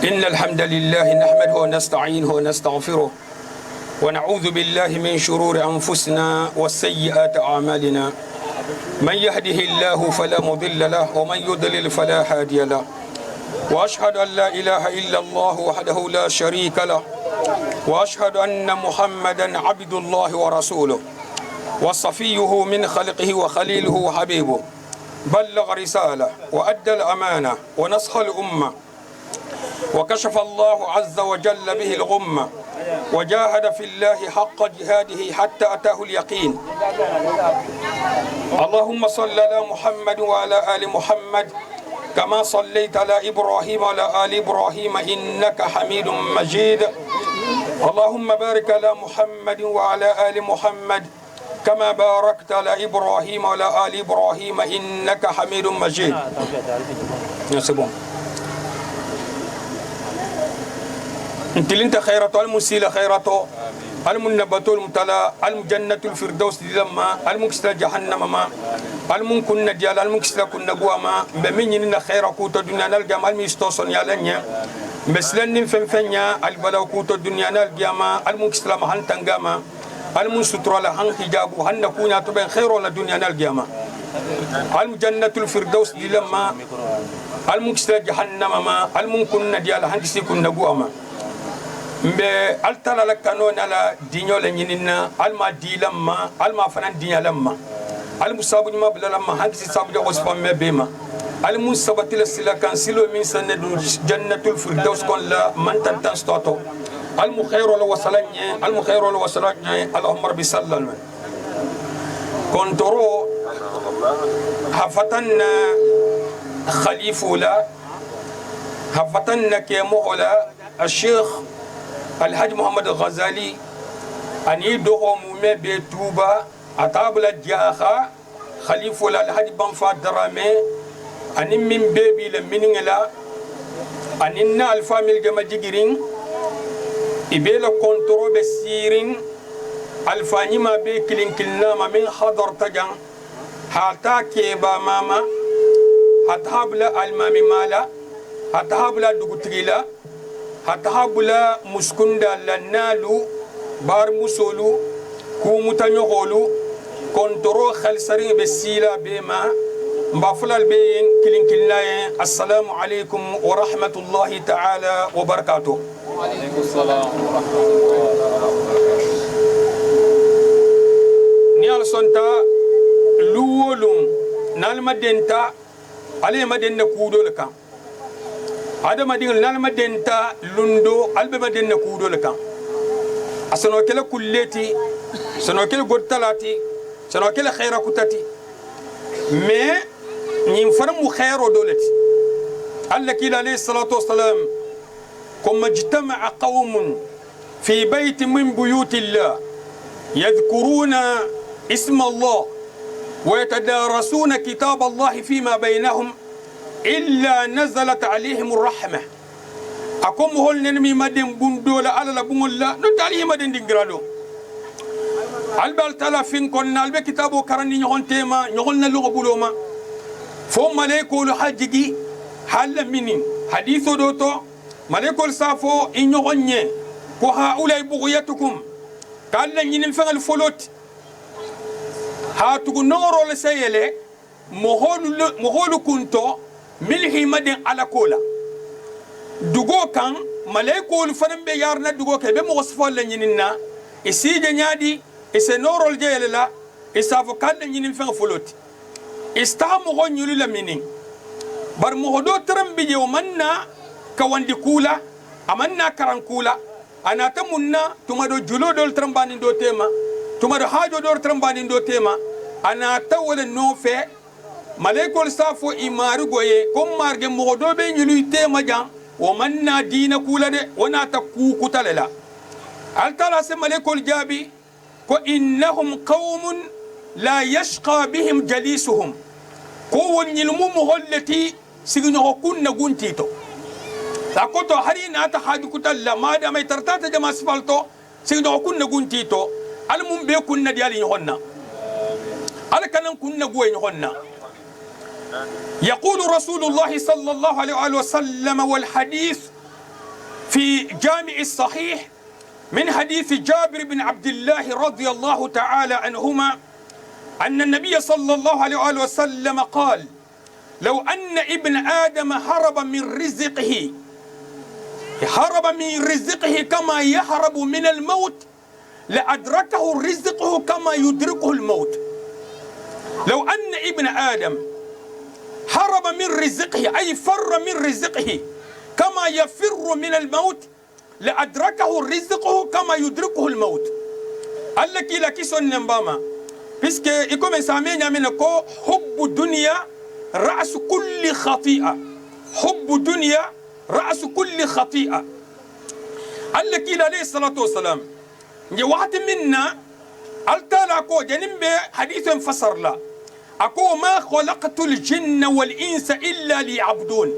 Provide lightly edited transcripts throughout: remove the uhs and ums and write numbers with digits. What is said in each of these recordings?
إن الحمد لله نحمده ونستعينه ونستغفره ونعوذ بالله من شرور أنفسنا والسيئات أعمالنا من يهده الله فلا مضل له ومن يضلل فلا هادي له وأشهد أن لا إله إلا الله وحده لا شريك له وأشهد أن محمدا عبد الله ورسوله وصفيه من خلقه وخليله وحبيبه بلغ رسالة وأدى الأمانة ونصح الأمة وكشف الله عز وجل به الغمة وجاهد في الله حق جهاده حتى أتاه اليقين. اللهم صل على محمد وعلى آل محمد كما صليت على إبراهيم وعلى آل إبراهيم إنك حميد مجيد. اللهم بارك على محمد وعلى آل محمد كما باركت على إبراهيم وعلى آل إبراهيم إنك حميد مجيد. انت خيرته المسيلة خيرته المنبتو المتلا المجنة الفردوس لما المكسل جهنم ما الممكن ديال المكسل كنا قواما بمنين خير كوت الدنيا الجمال ميستوسن يالنيا مسلن فنفنيا البلاو كوت الدنيا الجمال المكسل ما هنتنجما المنستر لهن حجاب هن كونا تبين خير ولا الدنيا الجمال المجنة الفردوس لما المكسل جهنم ما الممكن ديال هنسي كنا قواما mbe altala la kanona la dinyo le nyinina alma dilamma alma fanan dinyalamma almusabu ma bilalama hanki sabu de wasfamme bema almusabati la sila kan silo min sanadu jannatul firdaus kon la man tantan stato almukhairu la wasalanye allahumma rabbi sallallahu kontoro hafatanna khalifula hafatanna kemola الشيخ الحاج محمد الغزالي أني دوهم بيتوبا أتابل الجاخا خليفة الحاج بنفا درامي أني من بيبي لمنين لا أني نا الفاميل جما جيرين إبيلا كونترو بسيرين الفاني ما بيكلين كلنا ما من حضر تجان حتى كيبا ماما هتهابل المامي مالا هتهابل دوغتريلا hatahabula muskunda lanalu bar musolu ku mutanyogolu kontoro khalsari besila bema mbafulal beyin kilinkilnaye assalamu alaykum wa rahmatullahi ta'ala wa barakatuh. Wa alaykum assalam wa rahmatullahi ni al sonta luwolum nalmadenta ale madenna kudol kan adama dingul nalma denta lundo albema denna kudo le kan asano kala kulleti sano kala godtalati sano kala khaira kutati mais ñim faramu khairo dolati alla kila alayhi salatu wassalam kum majtama'a qaumun fi bayt min buyuti Allah yadhkuruna isma Allah wa yatadarasuna kitab Allah fima baynahum إلا نزلت عليهم الرحمة أكم هول نمي مدين بندولا على لبولا نتالي مدين دينغرالو البال تلا فين كنا الب كتابو كرني نهون تيما نهون نلغو بلوما فهم ملائكو لحاجي حال منين حديثو دوتو ملائكو سافو إن نهون كو هؤلاء بغيتكم قال لن ينفع الفلوت هاتو نورو لسيلي مهول كنتو milhi madin ala kola dugo kan malaikul fanan be yarna dugo ke be mo wasfal la nyinina isije nyadi ise norol jelela isafo kan nyinin fa foloti istamu go nyulu la minin bar mo do trambe je manna kawandi kula amanna karan kula anata munna tuma do julo dol trambani do tema tuma do hajo do trambani do tema anata wala no fe malaikol safo imaru goye kom marge modo be nyulu tema jang o manna dina kula de wana ta ku kutalela altala se malaikol jabi ko innahum qaumun la yashqa bihim jalisuhum ko won nyilmu moholleti signo kunna guntito takoto harina ta hadu kutalla mada may tartata jama sfalto signo kunna guntito almum be kunna diali honna alkanan kunna goye honna يقول رسول الله صلى الله عليه وسلم والحديث في جامع الصحيح من حديث جابر بن عبد الله رضي الله تعالى عنهما أن النبي صلى الله عليه وآله وسلم قال لو أن ابن آدم هرب من رزقه كما يهرب من الموت لأدركه رزقه كما يدركه الموت. لو أن ابن آدم هرب من رزقه أي فر من رزقه كما يفر من الموت لأدركه رزقه كما يدركه الموت. قال لك إلى كيسون نمباما بيسك يكون سامين منكو حب الدنيا رأس كل خطيئة. حب الدنيا رأس كل خطيئة. قال لك إلى عليه الصلاة والسلام واحد منا التالا كو جنب حديث فسر لا أكو ما خلقت الجن والإنس إلا ليعبدون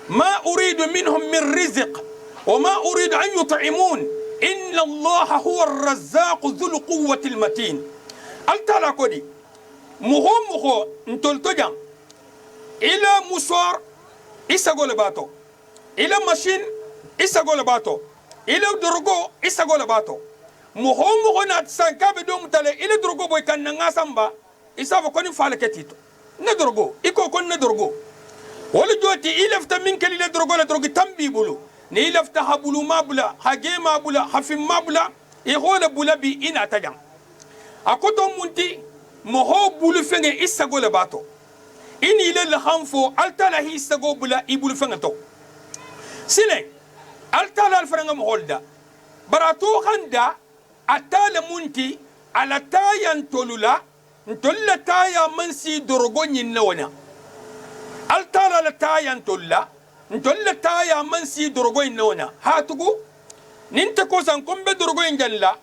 ما أريد منهم من رزق وما أريد أن يطعمون إن الله هو الرزاق ذو القوة المتين. التالا كو دي مخو انتولتو إلى مسوار إساقول باتو إلى ماشين إساقول باتو إلى درغو إساقول باتو مخو نات سانكاب دوم تالي إلى درغو بوي كان نغاسامبا إسافو كوني فالكتيتو ندرغو إكو كون ندرغو ولا جوتي إلى فتا من كلي ندرغو لدرغو تنبي بلو نيلة فتا هبلو ما بلا هاجي ما بلا حفم ما بلا إغول بلا بي إنا تجان أكوتو منتي مخو بلو فنغي إساقول باتو إني للخنفو ألتالا هي إساقو بلا إبلو فنغتو سيلين ألتالا الفرنغ مهولدا براتو خندا أتالا منتي على تايا نتولولا نتولا تايا منسي درغوني نونا ألتالا لتايا نتولا نتولا تايا منسي درغوني نونا هاتوكو ننتكو سنكم بدرغوني جنلا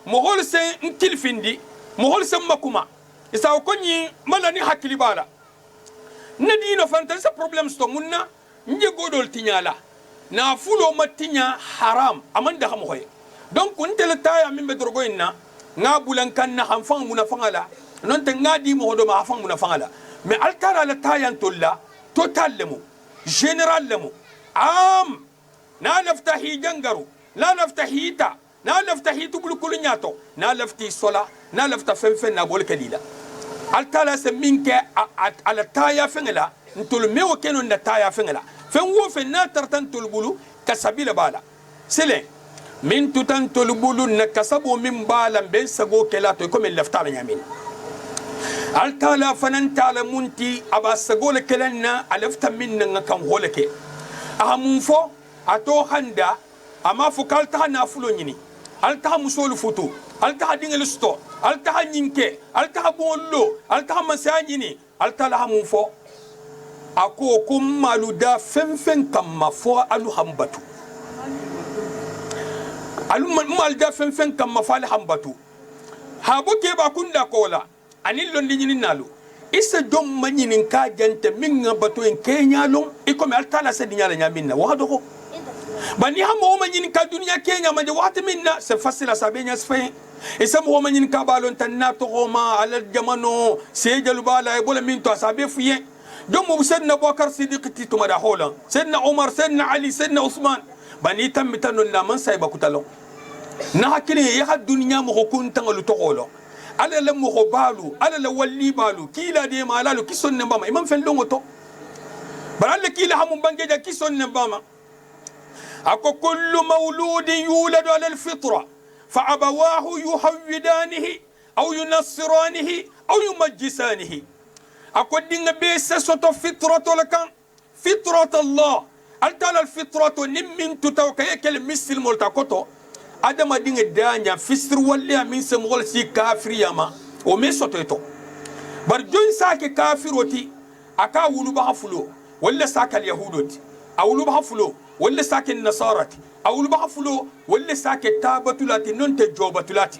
مهول سن نتلفندي مهول سن مكوما إساو كوني ملاني حكلي بالا ندينا فانتلسا بروبلم ستومونا نجي غودول تينيالا na fulo matinya haram amanda hamoy donc untel taya min be drogo inna nga bulan kan na hanfan muna fangala non te ngadi mo do ma hafan muna fangala mais altara la taya tolla total lemu general lemu am na naftahi jangaru la naftahita na naftahi tubul kulunyato na lafti sola na lafta fenfen na bol kalila altala se minke ala taya fengala ntol mewo kenon na taya fengala fen wo fen na tartan tolbulu kasabila bala sele min tutan tolbulu na kasabo min bala ben sago kela to comme lafta la yamin altala fanan tala munti aba sago le kelanna alafta min nga kan holake amun fo ato handa ama fu kalta na fulo nyini alta musol futu alta dingel sto alta nyinke alta bollo alta masanyini alta la hamun fo ako kummalu da fenfen kamma fo alu hambatu alu mal da fenfen kamma fo alu hambatu habo ke ba kunda kola anil londi nyini nalu isa dom manyinin ka jante minga batu en kenya lon iko me altala se dinyala nyaminna wado ko bani hamo manyinin ka dunya kenya manje wati minna se fasila sabenya sfe isa mo manyinin ka balon tannato roma ala jamano se jalu bala e bola min to asabe fuye دوم سيدنا ابو بكر صديق تيتو مدا حولا سيدنا عمر سيدنا علي سيدنا عثمان بني تم تنو لا من سايبا كتالو نحكي يا الدنيا مو كنت تغلو تقولو على لم بالو على لولي بالو كيلا دي مالالو كيسون نباما امام فين لونغوتو برال كيلا هم بانجا كيسون نباما اكو كل مولود يولد على الفطره فابواه يحودانه او ينصرانه او يمجسانه أقول دينا بيس سوتو فطرة لكان فطرة الله ألتال الفطرة نمين تتوكا يكل مثل مولتاكوتو أدما دينا دانيا فسر ولا من سمغول سي كافر ياما ومي سوتو يتو برجون ساكي كافر وتي أكا ولو بحفلو ولا ساكا اليهودوتي أولو بحفلو ولا ساكي النصارتي أولو بحفلو ولا ساكي تابتولاتي نونت جوبتولاتي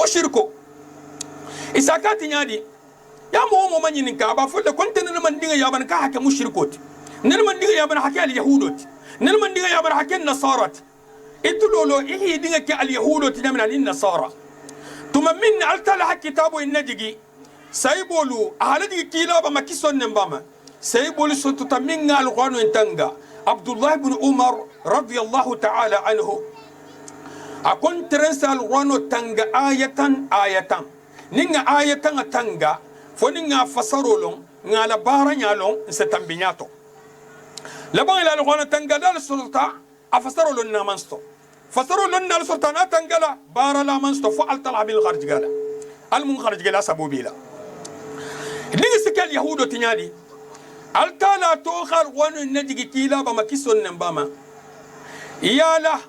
مشركو إساكاتي نادي يا مو مانين كا با فل كنت نمن ديغا يابن كا حكى مشركوت نمن ديغا يابن حكى اليهودوت نمن ديغا يابن حكى النصارى اتلولو ايه ديغا كي اليهودوت نمن النصارى ثم من التل كتابو النجي سايبولو اهل دي كيلا با مكيسون نمباما سايبولو سوتو تامين القران انتنغا Abdullah ibn Umar radiyallahu ta'ala anhu akon trensal wano tanga ayatan ninga ayatan tanga foni nga fasarolon nga la bara nyalon se tambinyato la ba ila wano tanga dal sulta afasarolon na mansto fasarolon na sulta na tanga la bara la mansto fa al talab bil kharj gala al mun kharj gala sabubila ninga sikal yahudo tinyadi al tala to khar wano najigi kila ba makison nambama iyala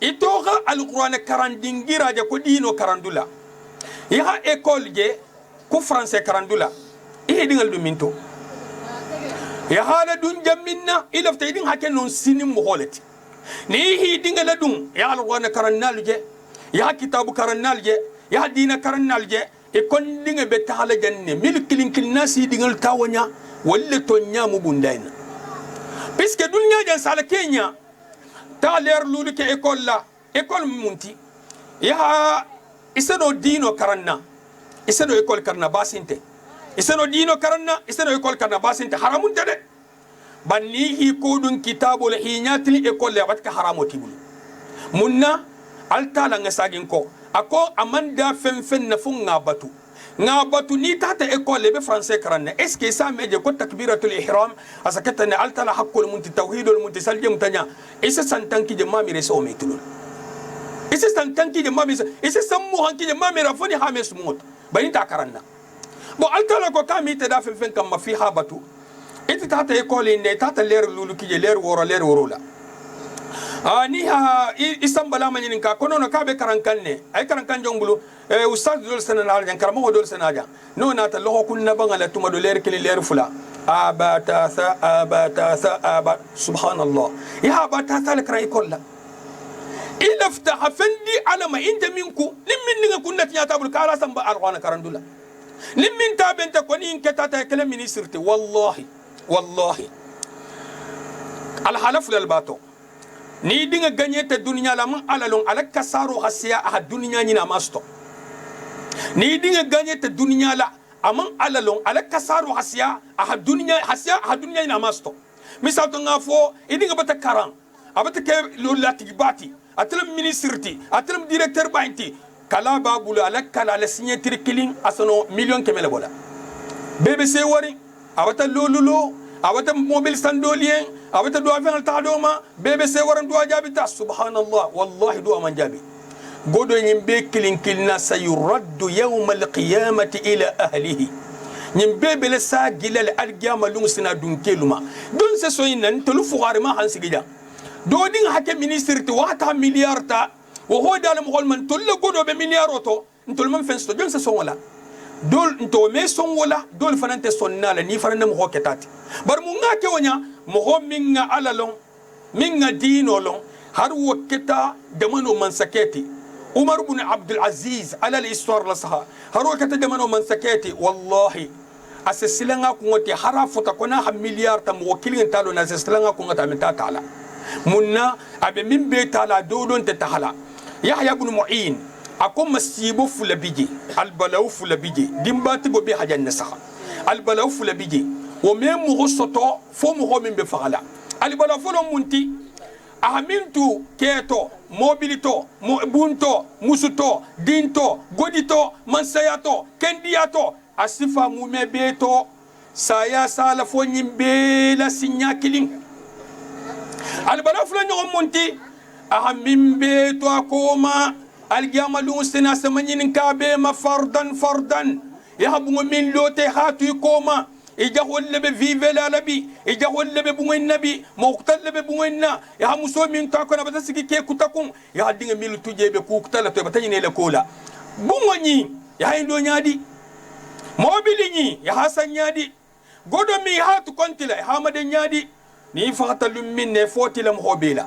itoga alquran karandingira je ko dino karandula ya école je ko français karandula e dingal dum minto ya hala dun jaminna ilafta idin haken non sinin mo holati ni hi dingal dum ya alquran karannal je ya kitabu karannal je ya dina karannal je e kon dinga be tahala janne mil kilin nasi dingal tawanya walla to nyamu bundaina puisque dunya jan sala kenya ta leer lulu ke école munti ya isano dino karanna isano école karna basinte isano dino karanna isano école karna basinte haramun tade banni hi kodun kitabul hinyatli école ya watka haramoti bulu munna altala ngasagin ko ako amanda fen na funga batu ngabatu ni tata école be français karanna est ce que ça meje ko takbiratul ihram asakatana altala haqqul munti tawhidul munti saljum tanya isa santanki je mamire so metulun isa santanki je mamire isa sammu hanki je mamire foni hames mut bani ta karanna bo altala ko kami te da fen kam ma fi habatu iti tata école ne tata leer lulu ki je leer woro la ni ha isam bala manin ka kono no kabe karankan ne ay karankan jongbulu ustaz dol sanana jan karamo dol sanaja no na ta loho kunna bangala tuma do leer kili leer fula abata sa subhanallah ya abata sa lekra ikolla illa ftaha fandi alama inta minku limmin ninga kunna tiya tabul kala samba arwana karandula limmin tabenta koni inketa ta kala ministrti wallahi al halaf lal bato ni dinga gagner ta dunya la man alalon alaka saro hasiya a dunya ni na masto ni dinga gagner ta dunya la aman alalon alaka saro hasiya a dunya ni na masto misal to ngafo idinga bata karan abata ke lolati bati atlam ministrti atlam directeur bainti kala babulu alaka la signature killing asano million kemele bola BBC wari abata lolulo awata mobile sandolien awata do avion ta do ma BBC waran do jabita subhanallah wallahi do man jabi godo nyimbe kilina sayuraddu yawm alqiyamati ila ahlihi nyimbe bele sa gilal alqiyama lungsina dunkeluma don se so yinan to lu fuqare ma hansigida do ding hakke ministre to wata milliard ta wo hodal mo holman to le godo be milliard to ntol man fensto don se so wala dol nto me son wala dol fanante sonnala ni fanande mo hoketati bar mu ngake wonya mo ho minga alalon minga dinolon har woketa demano mansaketi Umar ibn Abdul Aziz ala al-istar la saha har woketa demano mansaketi wallahi asesilenga ko ngoti harafuta kona ha milliard tam wakilin talo na asesilenga ko ngata menta taala munna abe min be taala dodon te tahala Yahya ibn Mu'in akom masibo fula bije albalaw fula bije dimbati go be hajan nasaha albalaw fula bije wo memu hosoto fo mu ho min be fagala albalaw folo munti ahamintu keto mobilito bunto musuto dinto godito mansayato kendiyato asifa mu mebeto saya sala fo nyimbe la sinya kilin albalaw folo nyom munti ahamimbe to akoma الجمال سنا سمنين كابي ما فردا يهبون من لوتي هاتو يكوما يجاو اللي بفيفي لا لبي يجاو اللي ببون النبي مقتل اللي ببون النا يا مسو من تاكونا بتسكي كي كتاكم يا دين ميل تجي بكوكتلا تبتني لكولا بوني يا هندو نادي موبيلي يا حسن نادي غودو مي هاتو كونتلا يا حمد نادي ني فاتلو من نفوتي لم هوبيلا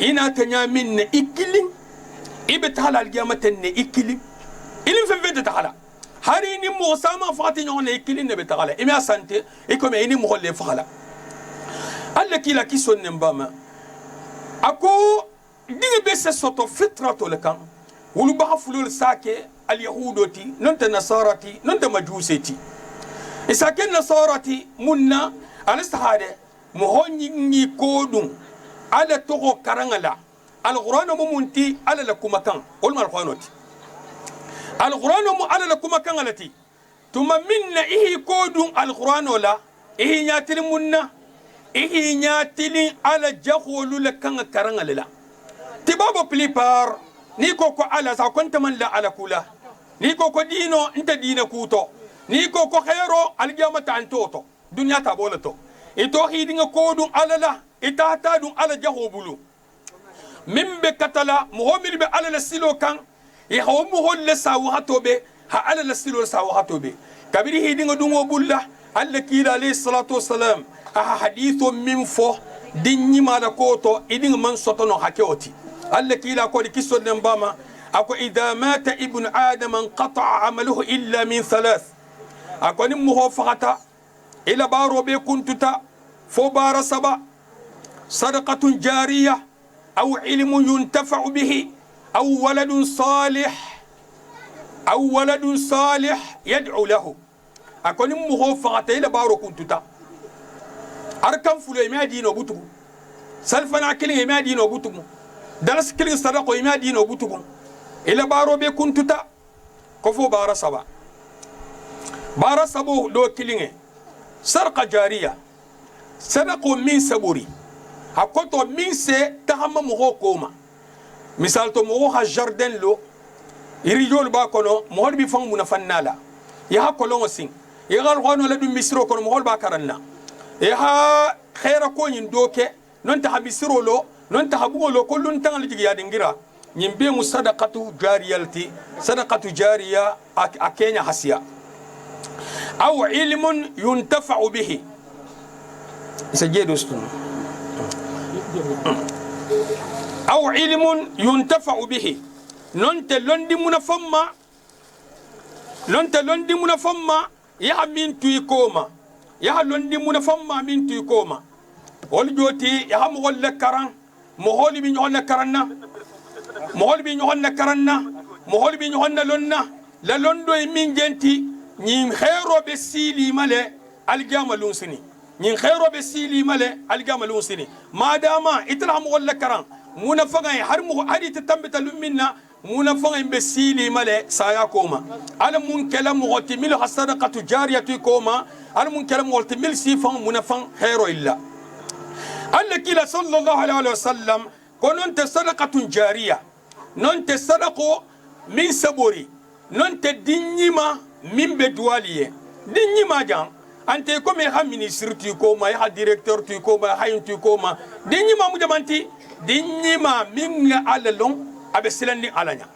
إنا تنيا من إكلين ibetala algiyamata ne ikili ilin fenfente tahala hari ni mo sama fati nyon ne ikili ne betala imi asante ikome ini mo le fala alla kila kison ne mbama ako dinga besse soto fitrato le kan wulu ba fulul sake al yahudoti nonta nasarati nonta majuseti isake nasarati munna alistahade mohonni kodun ala togo karangala alqur'ano mumunti ala lakuma kan olma alqur'anoti alqur'ano mu ala lakuma kan alati tuma minna ihi kodun alqur'ano la ihi nyatil munna ihi nyatil ala jakhulu lakan karangala la tibabo plupart ni koko ala sa konta man la ala kula ni koko dino inta dina kuto ni koko khairo aljamata antoto dunya ta bolato ito hidinga kodun ala la itata dun ala jahobulu mimbe katala muhammad be ala la silo kan e hawmu holle sawu hatobe ha ala la silo sawu hatobe kabiri hidinga dungo bulla alla kila alayhi salatu wassalam aha hadithu min fo dinni mala koto idinga man sotono hakewoti alla kila ko di kisso den bama ako idha mata ibnu adam qata'a amaluhu illa min thalath ako ni muho fakata ila baro be kuntuta fo bara saba صدقة جارية أو علم ينتفع به أو ولد صالح يدعو له أكون مخوفة إلى بارو كنتتا أركم فلو ما دينو بوتو سلفنا كلين ما دينو بوتو درس كلين صدقة ما دينو بوتو إلى بارو بي كنتتا كفو بارا سبا لو كلين سرقة جارية صدقة من سبوري hakoto min se tahama mogo koma misal to mogo ha jardin lo irijol ba kono mogo bi fang muna fannala ya ha kolongo sing ya gal gono la dum misro kono mogo ba karanna ya ha khaira ko nyin doke non ta habisiro lo non ta habugo lo kullun tan ligi ya dingira nyimbe mu sadaqatu jariya akenya hasiya aw ilmun yuntafa'u bihi sajedo stun أو علم ينتفع به ننت لندي منفما يا من تيكوما يا لندي منفما من تيكوما ولجوتي يا مغل كران مغول بي نيون كرنا مغول بي نيون لنا لا لندو من جنتي ني خيرو بسيلي مالي الجام لونسني نين خيرو بسيلي مالي الجام لونسني ما داما اتلهم ولا كران منافقا حرمو هذه تتمت لمنا منافقا بسيلي مالي سايا كوما على من كلام غتميل الصدقه جاريه كوما على من كلام غتميل سيفا منافق خير الا الله صلى الله عليه وسلم كنت صدقه جاريه ننت صدقه من سبوري ننت دينيما من بدواليه دينيما جان ante comme ha ministre tu koma ha directeur tu koma ha tu koma dinyima mujamanti dinyima minga alalon abesilani alanya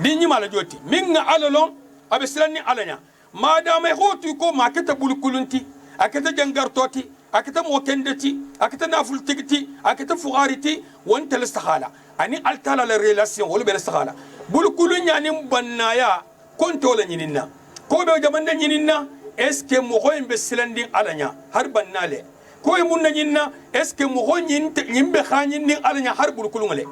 dinyima la joti minga alalon abesilani alanya madama ho tu koma akata bulkulunti akata jangartoti akata mokendeti akata naful tigti akata fugariti wanta listakhala ani altala la relation wala bel istakhala bulkulun yani bannaya konto la nyininna ko be jamanna nyininna est-ce que mogo be silandi alanya har bannale ko e munna nyinna est-ce que mogo nyimbe khanyin ni alanya har bulkulungale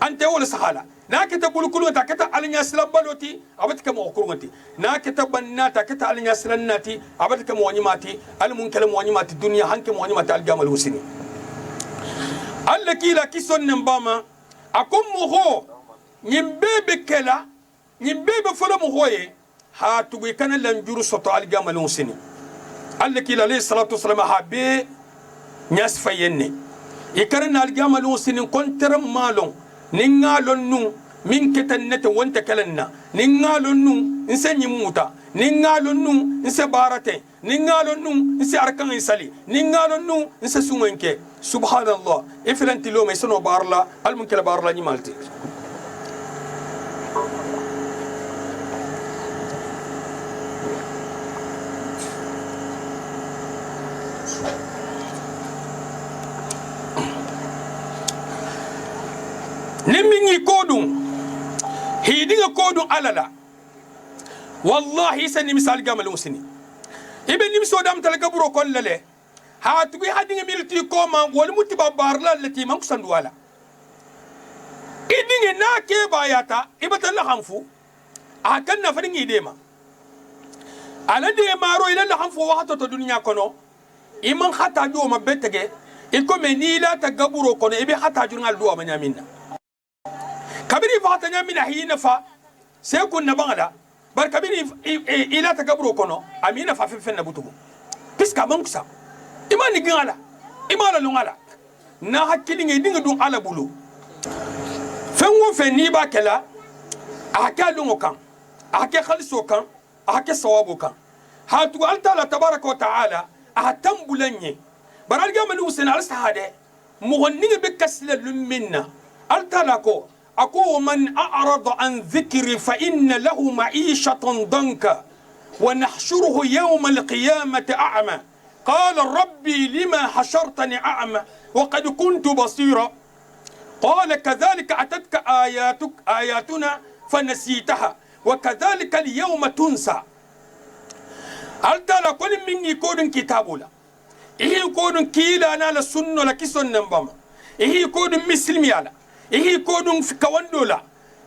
ante wala sahala na kita bulkulunga kita alanya silabaloti abatka mo kurungati na kita bannata kita alanya silannati abatka mo nyimati al munkal mo nyimati dunya hanke mo nyimati al jamal husni alla kila kison nambama akum mogo nyimbe kala nyimbe fala mogoye ha tugu kana lanjuru soto algamalun sini alla kila alayhi salatu wassalam habe nyas fayenne ikarna algamalun sini kontaram malon ningalon nu min ketannata wonta kalanna ningalon nu insanyi muta ningalon nu inse barate ningalon nu inse arkan isali ningalon nu inse sumanke subhanallah iflanti lo mesono barla almunkala barla ni malti نمني كودون هيدين كودون على والله سني مثال جمال مسني ابن نمسو دام تلقبرو كل له هاتوي هادين ميلتي كوما والمتبا بارلا التي منقصن ولا إدين ناكي باياتا إبتلا خنفو أكن فرنجي ديما على ديما رو إلى خنفو وقت الدنيا كنو iman khata do ma betege iko me ni la ta gaburo kono ibe khata jurngal do ma nyamina kabiri fata nyamina hina fa sai kun na bangala bar kabiri ila ta gaburo kono amina fa fe na butugo piska bankusa imani gala imala lungala na hakili ngi dinga dun ala bulu fengo fe ni ba kala aka lungo kan aka khaliso kan aka sawabu kan hatu altala tabaraka wa taala atambulanye baral gamal usena alstahade mughonni be kasla minna altala ko ako man a'rada an dhikri fa inna lahu ma'ishatan danka wa nahshuruhu yawm alqiyamati a'ma qala rabbi lima hashartani a'ma وقد كنت بصيرا قال كذلك أتتك آياتنا فنسيتها وكذلك اليوم تنسى ألتلا كل من يكون كتابولا إيه يكون كيلا أنا لسنة لكسون نبما إيه يكون مسلمي على إيه يكون في كواندولا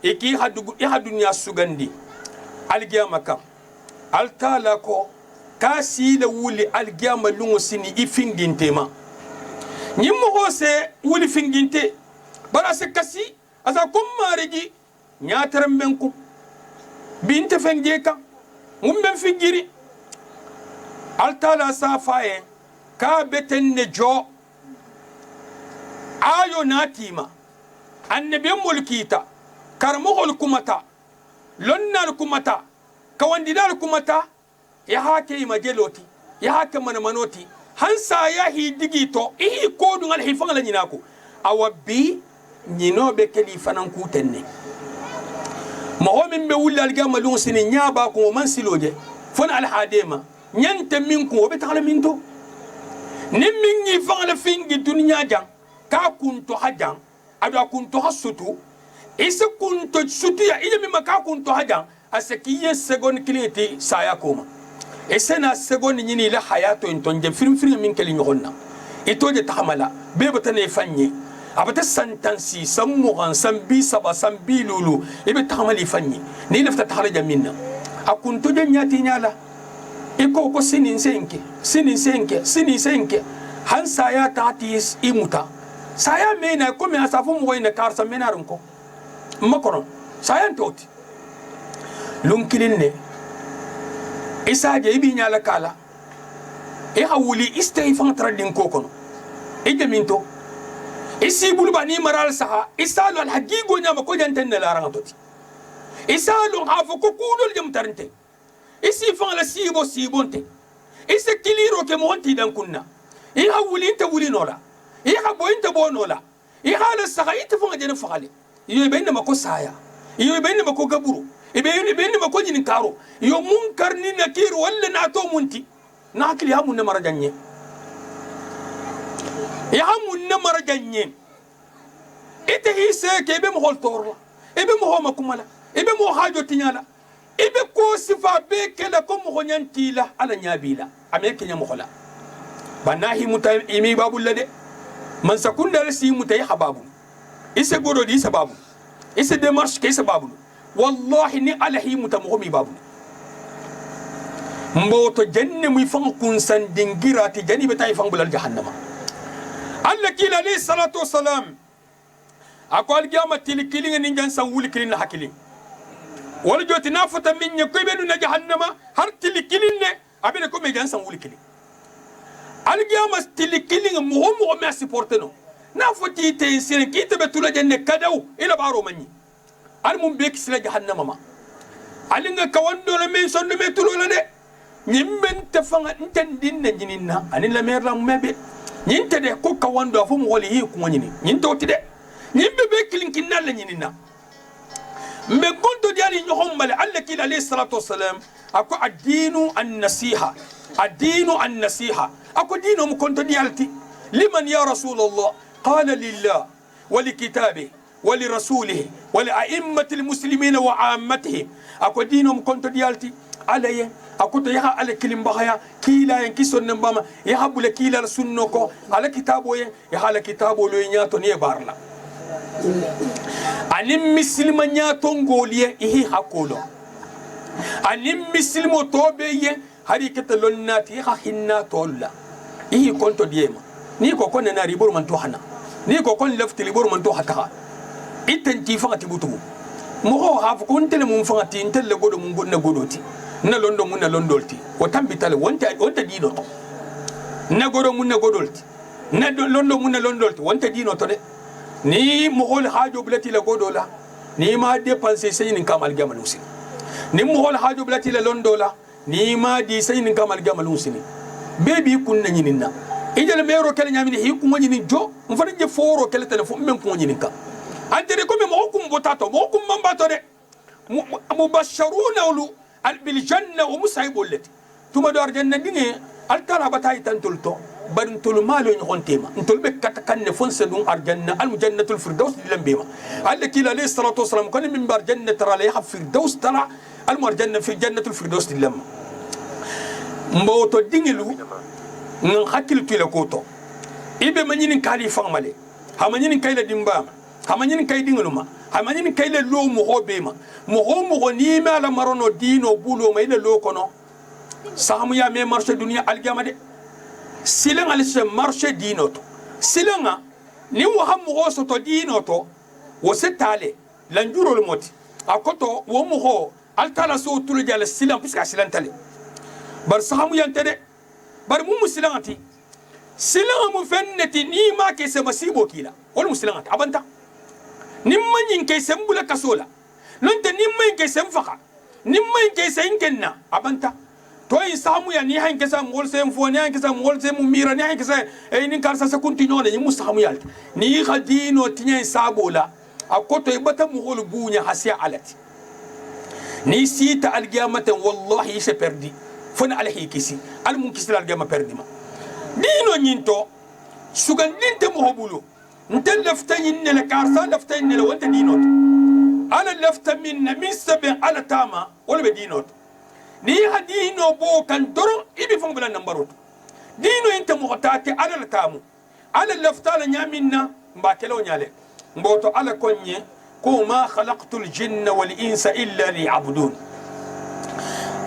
إيه هدنيا سجندي الجامع كم ألتلا كو كاسي لولي الجامع لونو سني إفين تما nyimmo hose wuli finginte bara se kasi asa kummarigi nyataram benku binte fengje kan mumben fingiri altala safaye ka betenne jo ayo natima annabi mulkita karmohol kumata lonnal kumata kawandidal kumata ya hake majeloti ya hake manoti hansa ya hi digito ihi kodun al hifan la nyinako awabbi nyino be kalifa nan kutenne mohomin be wulla al gamalun sinin nyaba ko man siloje fon al hadema nyante min ko be taala min to nim min ni fan la fingi dunya jang ka kunto hajan ado kunto hasutu isa kunto sutu ya ile mi maka kunto hajan asakiye segon kiliti saya koma esena segon nyini la hayato intonje film min kali nyonna itoje tahamala bebata ne fanye abata santansi sammugan sambi saba sambi lulu ibe tahamali fanye ni lafta taharaja minna akunto je nyati nyala iko ko sinin senke han saya tatis imuta saya mena ko me asafu mo ina karsa menarun ko makono saya toti lunkilinne isa je ibi nyala kala e hawuli istayfan tradin ko kono e jaminto isi bulbani maral saha isalu al haqiqo nyama ko janten la rangototi isalu hafu ko kudol jam tarinte isi fan la sibonte isi kiliro ke monti dan kunna i hawuli inta wuli nola i habo inta bo nola i hala saha ita fan jene faale yo benna mako saya yo benna mako gaburu benna mako jinin karo yo munkar ni nakir walla na to munti na hakili hamun na marajanye ya hamun na marajanye ite hise ke be mo holtorla be mo homa kumala be mo hajo tinyala ibe ko sifa be kala ko mo nyantila ala nyabila ameke nya mohola banahi muta imi babul lade man sakunda rasi muta ya hababu ise godo di sababu ise demarche ke sababu wallahi ni alahi muta mo mi babu mboto janne muy fan kun san dingirati jani be tay fan bulal jahannama alla kila alayhi salatu wassalam akwal qiyamati likilinga ninjan san wuli kilin hakilin wala joti nafata min ne koy benu na jahannama har tilikilinne abene ko me jansan wuli kilin algiyama tilikilin mo me supporteno nafati te sire kite betula janne kadaw ila baro manni al mum be kisla jahannama ma alinga kawando la men sonno me tulo la de nyimben te fanga ntendin na jininna anila merla mebe nyinte de ko kawando afu mo wali yi ko nyini nyinte oti de nyimbe be kilin kinalla nyinina mbe kunto diali nyohombale alla kila alayhi salatu wassalam ako ad-dinu an-nasiha ako dinu mu kunto dialti liman ya rasulullah qala lillah wa likitabihi wa lirasulihi wa li'a'immati al-muslimin wa 'ammatihim ako dinu mu kunto dialti alaye ako to yaha ala kilim bahaya kila en kison nambama yaha bule kila sunno ko ala kitabo yen yaha ala kitabo lo nyato ne barla anim mislima nyato ngoliye ihi hakolo anim mislimo tobe ye hari ketalonnati ha hinna tolla ihi konto diema ni ko kon na ribur man to hana ni ko kon lafti ribur man to hata itten ti fangati butu mo ho ha ko ntele mun fangati ntele godo mun gonna godoti na londo mun na londolti o tambitale wonta dino to na godo mun na godolti na londo mun na londolti wonta dino to de ni mo hol hajo blati la godola ni ma dépenser saynin kamal gamal musini ni mo hol hajo blati la londola ni ma di saynin kamal gamal musini bebi kunna nyinina ijal mero kala nyamini hi ko nyini jo mfana je foro kala telefon men ko nyini ka antere ko me mo kum botato mo kum mambato de mubashsharuna bil janna wa musaibul lati tuma do arjanna dinge al karabata itantulto barin tolu malo nyon tema ntol be katakanne fonse dum arjanna al jannatul firdaus dilambema allati la salatu wassalam kan min bar jannat ra la yahf firdaus tala al marjanna fi jannatul firdaus dilam mboto dingelu ngan hakil tule koto ibe manyini kali famale ha manyini kayla dimba ha manyini kay dingeluma ha manyini kayla lo mo hobema mo ni ma la marono dino bulo ma ile lo kono sahamu ya me marché dunia algamade silenga lese marché dinoto silenga ni wo hammo go soto dinoto wo setale lanjuro le moti akoto wo mo ho altala so tulu jala silan puisque silantale bar sahamu yantede bar mu musilangati silanga mu fenneti ni ma ke se masibo kila wol musilangati abanta nimma nyin ke sembula kasola nonte nimma ke semfaka nimma ke senkenna abanta to in samu ya ni han kesa mol sem fo ni han kesa mol sem mira ni han kesa e ni karsa sa continuo ni musamu yalta ni khadino tinya sabola akoto ibata mu hol bunya hasiya alati ni sita alqiyamatan wallahi se perdi fona alhi kisi al munkisir alqiyama perdi ma dino nyinto sugan dinte mu hobulo ntel laftayin ne la karsa laftayin ne la wanta dino ala lafta min sabi ala tama wala be dino ni hadino bo kan doron ibi fon bala nambarot dino inte mo taate ala tamu ala laftala nyaminna mba kelo nyale mboto ala konye ko ma khalaqtul jinna wal insa illa liya'budun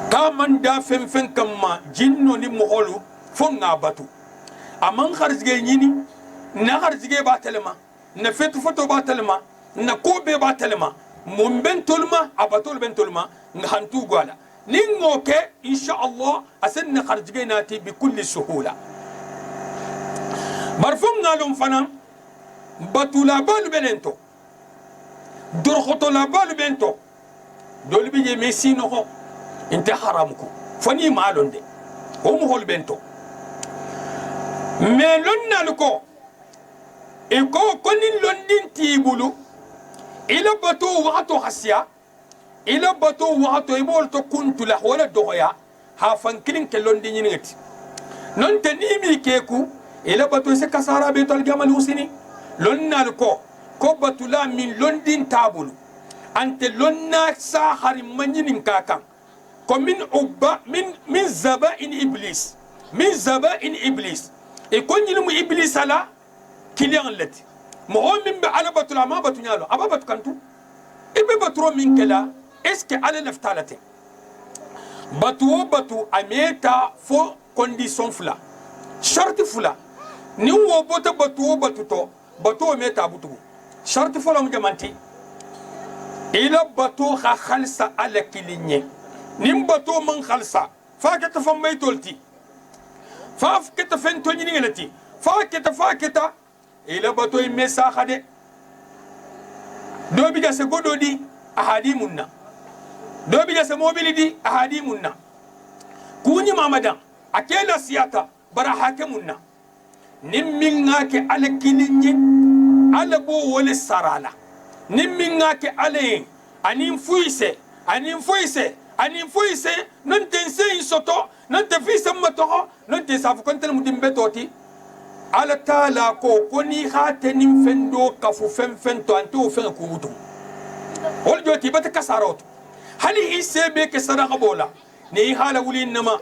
kaman da fen kamma jinno ni mo holu fon ngabatu aman kharzge nyini na kharzge ba telema na fetu foto ba telema na kobe ba telema mun bentulma abatul bentulma ngantu gwala لينوكي إن شاء الله أسن خرجيناتي بكل سهولة برفون نالهم فنا بطولا بال بنتو درخطو لا بال بنتو دول بيجي ميسينو انت حرامكو فني مالون دي هم هول بنتو ميلون نالكو إيكو كونين لندين تيبولو إلا بطو وقتو حسيا ila bato wato ibol to kuntu la wala doya ha fankirin ke londi nyingati non te nimi keku ila bato se kasara be tol gamal husini lonnal ko batula min londin tabulu ante lonna sa harim manyinin kakan ko min ubba min zaba in iblis e ko nyilmu iblis ala kiliyan lati mo min be ala batula ma batunyalo ababatu kantu ibe batro min kala est-ce que ala laftalate batu ameta fo condition fula charte fula ni wo bota batu to batu ameta butu charte fula mu jamanti ila batu kha khalsa ala kilinye nim batu man khalsa fa ka tafam maytolti fa ka tafen toni ngelati fa ka ila batu imesa khade do bi da se gododi ahadimunna dobi da samobili di ahadimunna kunyi mamadan akela siyata bara hakimunna nimminga ke alakilinye alabo wala sarala nimminga ke ale anin fuise non tense isoto non te fise mato non te safu kontel mudimbe toti ala taala ko koni hatenim fendo kafu fen to anto fen kubutu wol joti bata kasaroto هل يسبي كسرها بولا ني حال ولي إنما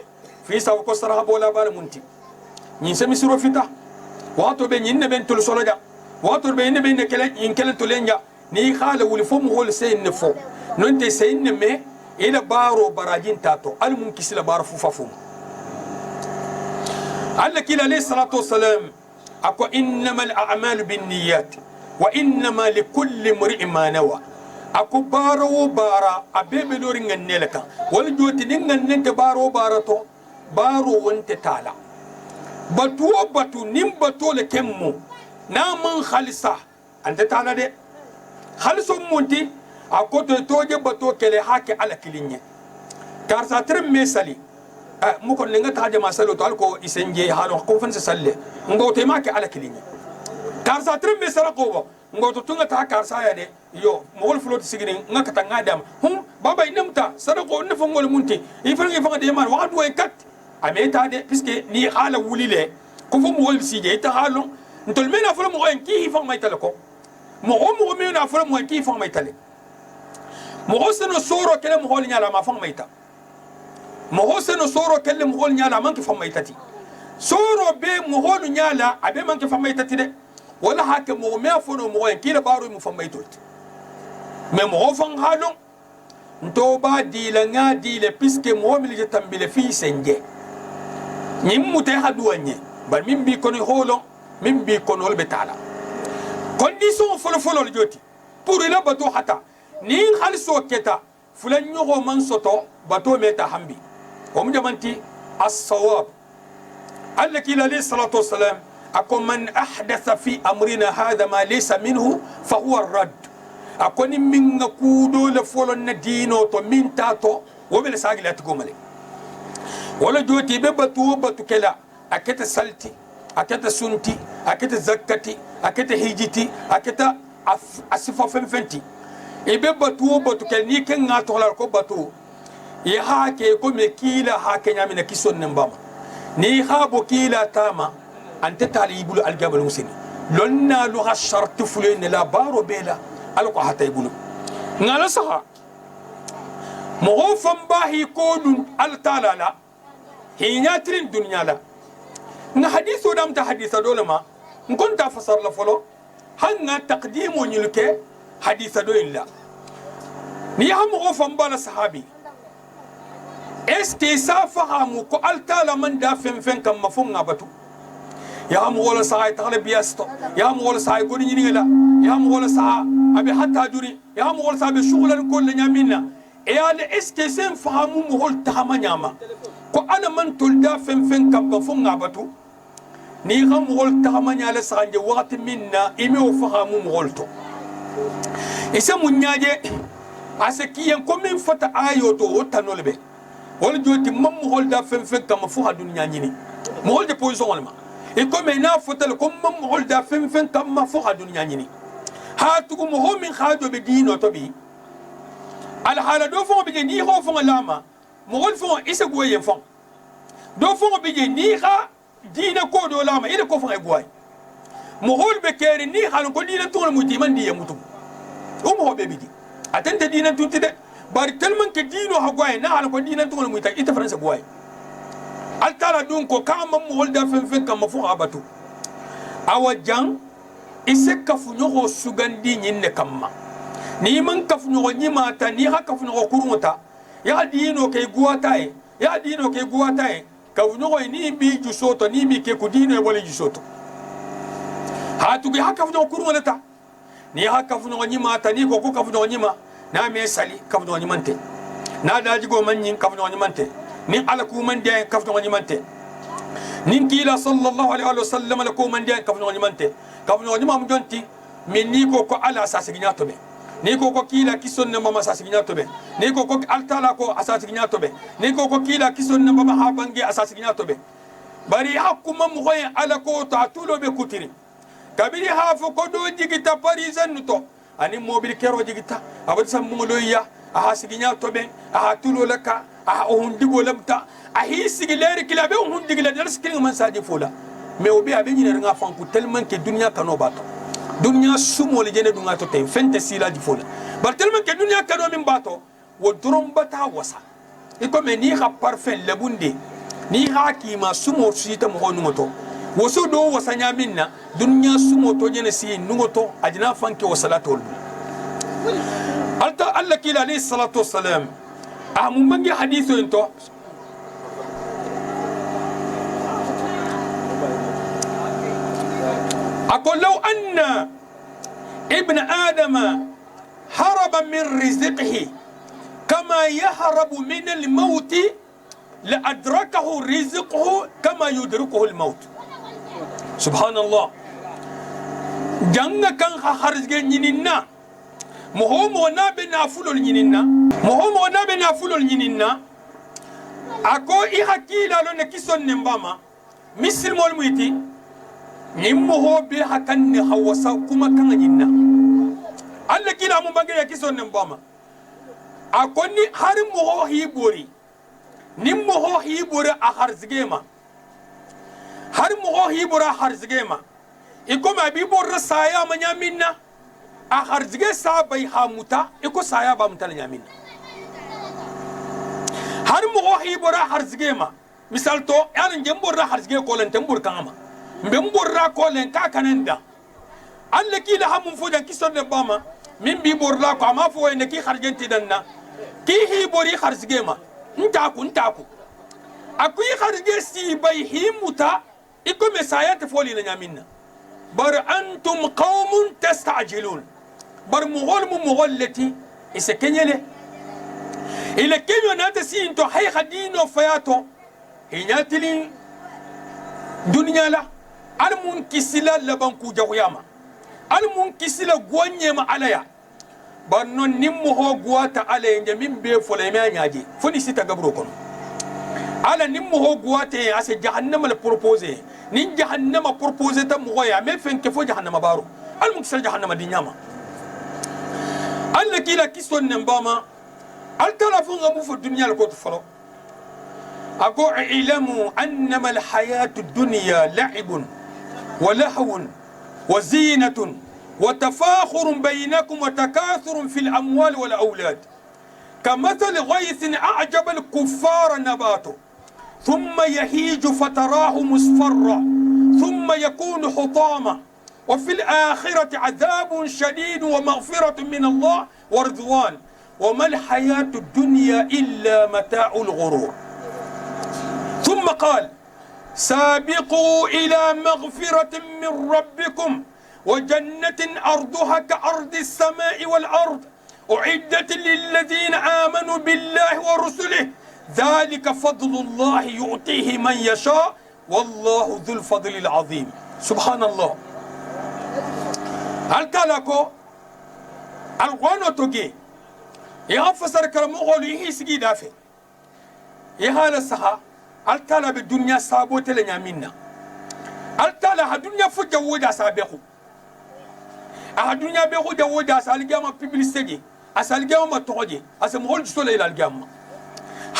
في سوق كسرها بولا بالمنتي نسمي سرو فيتا واتو بين بين تل سولجا واتو بين كلا ينكلا تلينجا ني حال ولي فم هو سين نفو ننتي سين مي إلى بارو براجين تاتو المنكسل بار فوفافوم alla kila alayhi salatu wassalam ako innamal a'malu binniyat wa innama likulli imri'in ma nawa ako baro bara abebe lorin ngannela kan wal joti dingan nente baro bara to baro wonte tala batu nim batu le kemmo na man khalisa ante tala de khaliso monti ako to toje batu kele hake ala kilinye karsa trem mesali muko lenga taje masalo to alko isenje halo ko fansa salle ngote make ala kilinye karsa trem mesala ko ngoto tunga ta karsa ya de yo mogol floti sigirin ngaka tanga dam baba inamta sadako ne fongol munti ifanga ifanga de man wa do kat ameta de puisque ni hala wulile ko fo mogol sije ta halo ntol mena fo mo en ki ifanga may talako mo mena fo mo en ki ifanga may tale mo seno soro kele mo hol nyala ma fanga may ta mo seno soro kele mo hol nyala man ki fanga may tati soro be mo hol nyala abe man ki fanga may tati de wala hake mo me afono mo en kila baro mo fanga may toti mais mo fan halon nto ba dila nga dile puisque mo mi je tambile fi senje nyim mute haduanye bar min bi kono holo min bi kono be tala condition folo joti pour ila bato hata ni khaliso keta fulan nyogo man soto bato meta hambi o mu jamanti as-sawab allaki alayhi salatu wassalam akum man ahdatha fi amrina hadha ma laysa minhu fa huwa ar-radd akoni minga kudo le folo na dino to minta to wobele sagile atgomale wala joti be batu kela akete salti akete sunti akete zakati akete hijiti akete asifa fenti e be batu kela ni ken ngato la ko batu ye hake ko me kila hake nyamina kison nembama ni habo kila tama ante talibul aljabal musini lonna lu hashartu fulen la baro bela alko hata ibulu ngala saha mo fam bahi ko dun al talala hinyatrin dunya la na hadithu dam ta haditha dole ma ngon ta fasar la folo hanga taqdimu nyulke haditha do illa ni ha mo fam bala sahabi est sa fahamu ko al tala man da fen kam mafunga batu ya mo wala sahay tagle biasto ya mo wala sahay goni nyini la ya mo wala saha abi hatta juri ya mo wala sabe shughlan ko le nyamina e ale eske sen fahamu mo hol tahama nyama ko ana man tulda fen kam mafunga batu ni gam hol tahama nyala sanje waqti minna imi o fahamu mo holto isa munyaaje asekiyen ko min fata ayo to wotanolbe wala joti mam mo holda fen kam mafuha dunya nyini mo holde position wala ma e comme na fotel comme mam holda fen kam mafuha dunya nyini hatugo mo ho min khado be dino to bi al hala do fo be ni ho fo lama mo hol fo isa goye fo do fo be ni kha dina ko do lama ida ko fo e goy mo hol be keri ni hal ko dina to mo ti man di yamutum mo ho be bi atente dina tuti de bari tellement que dino ha goy na hal ko dina to mo ta ita france goy al tala dun ko kam mo hol da fen kam fo abatu awajan ise kafu nyogo sugandi nyinne kamma ni man kafu nyogo nyima ta ni ha kafu nyogo kurunta ya dino ke guata e kafu nyogo ni bi jusoto ni bi ke kudino e wole jusoto ha tu ha kafu nyogo kurunta ni ha kafu nyogo nyima ta ni ko kafu nyogo nyima na me sali kafu nyogo nyimante na daji go manyin kafu nyogo nyimante ni ala ku man de kafu nyogo nyimante nin kila sallallahu alaihi wa sallam ala ku man de kafu nyogo nyimante kafu nyogo nyima mjonti min ni ko ala asasi ginyato be ni ko kila kisonne mama asasi ginyato be ni ko altala ko asasi ginyato be ni ko kila kisonne mama habangi asasi ginyato be bari hakuma mo hoye ala ko ta tulo be kutiri kabiri hafo ko do jigita parizan to ani mobil kero jigita abad sammo loya asasi ginyato be a tulo laka a hundigo lamta a hisigi leri kila be hundigo la dars kin man saji fola mais obi abe nyina nga fanku tellement que dunya kano bato dunya sumo le jene dunga to tay fente sila di fola bar tellement que dunya kano min bato wo drum bata wasa e ko me ni ha parfait le bunde ni ha ki ma sumo sita mo honu moto wo so do wasanya minna dunya sumo to jene si nugoto ajina fanke wa salatu alta alla kila alayhi salatu wassalam amu mangi hadithu into أقول لو أن ابن آدم هرب من رزقه كما يهرب من الموت لأدركه رزقه كما يدركه الموت. سبحان الله. جنة كان خارج نيننا مهم ونابنا فلول نيننا مهم ونابنا فلول نيننا أكو إحكي لالو نكسون نمباما مثل مولميتي نمه بها كان حوسا كما كان نيننا الله كلا مبغي يكسون نمباما أكو ني هرم مهو هيبوري نمه هيبوري أخرزجيما هرم مهو هيبوري أخرزجيما إكو ما بيبور رسايا من يمنا أخرجه سابي حاموتا إكو سايا بامتال يمنا هر مغوحي برا خرجه ما مثال تو يعني جنبور را خرجه كولن تنبور كاما بمبور را كولن كاكنندا الله كي لها من فوجا كيسون باما من بيبور لا كما فو انكي خرجن تدنا كي هي بوري خرجه ما نتاكو أكو خرجه سي باي حاموتا إكو مسايا تفولي نيامنا بر أنتم قوم تستعجلون بر مغلتي إسكنيله إلى كنيو ناتسي انتو حي خدينو فياتو هنياتلين دنيا لا المون كسلا لبنكو جوياما المون كسلا غوانيما عليا برنو نمو هو غواتا علي نجمين بي فليميا نياجي فني سيتا غبرو كونو على نمو هو غواتا اسي جهنم البروبوزي نين جهنم بروبوزي تمغويا مي فين كيفو جهنم بارو المون كسلا جهنم دي نياما الله كيلا كيسون نمباما التلفون غمو في الدنيا لكوت فلو أقول اعلموا أنما الحياة الدنيا لعب ولهو وزينة وتفاخر بينكم وتكاثر في الأموال والأولاد كمثل غيث أعجب الكفار نباته ثم يهيج فتراه مصفرا ثم يكون حطاما وفي الآخرة عذاب شديد ومغفرة من الله ورضوان وما الحياة الدنيا إلا متاع الغرور. ثم قال سابقوا إلى مغفرة من ربكم وجنة أرضها كأرض السماء والأرض أعدت للذين آمنوا بالله ورسله ذلك فضل الله يؤتيه من يشاء والله ذو الفضل العظيم. سبحان الله. هل كالكو القوانو توجي يغفصر كلام أقول يسقي دافع يهال السها التلا بالدنيا سابوت لنا منا التلا الدنيا فجأة وجا سابقه الدنيا بيجو وجا سالجام بيبليستي أسالجام ما تقولي أسمعول جسول إلى الجام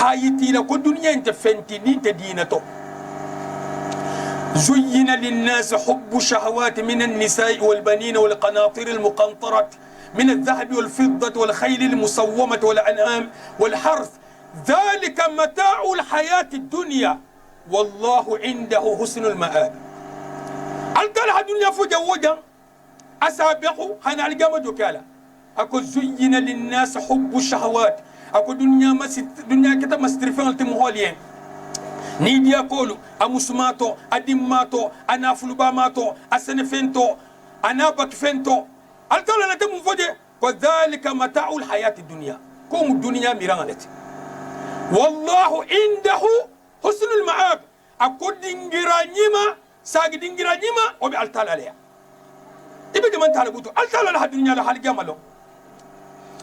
هاي تيلا كل الدنيا أنت فنتني تدينته زين للناس حب شهوات من النساء والبنين والقناطر المقنطرة من الذهب والفضة والخيل المسومة والأنعام والحرث ذلك متاع الحياة الدنيا والله عنده حسن المآب. التلا الدنيا فجوجا أسابقه هنا الجامع جوكالا أكو زين للناس حب الشهوات أكو دنيا كتا مسترفين التمهولين نيدي أقولوا أمسماتو أدماتو أنافلباماتو أسنفنتو أنابكفنتو التلا نتم فجأة وذلك متاع الحياة الدنيا كوم الدنيا ميرانت والله عنده حسن المآب أكو دينجرا نيما ساق دينجرا نيما وبي التلا ليا إبدا من تعلبوتو التلا لها الدنيا لها الجمالو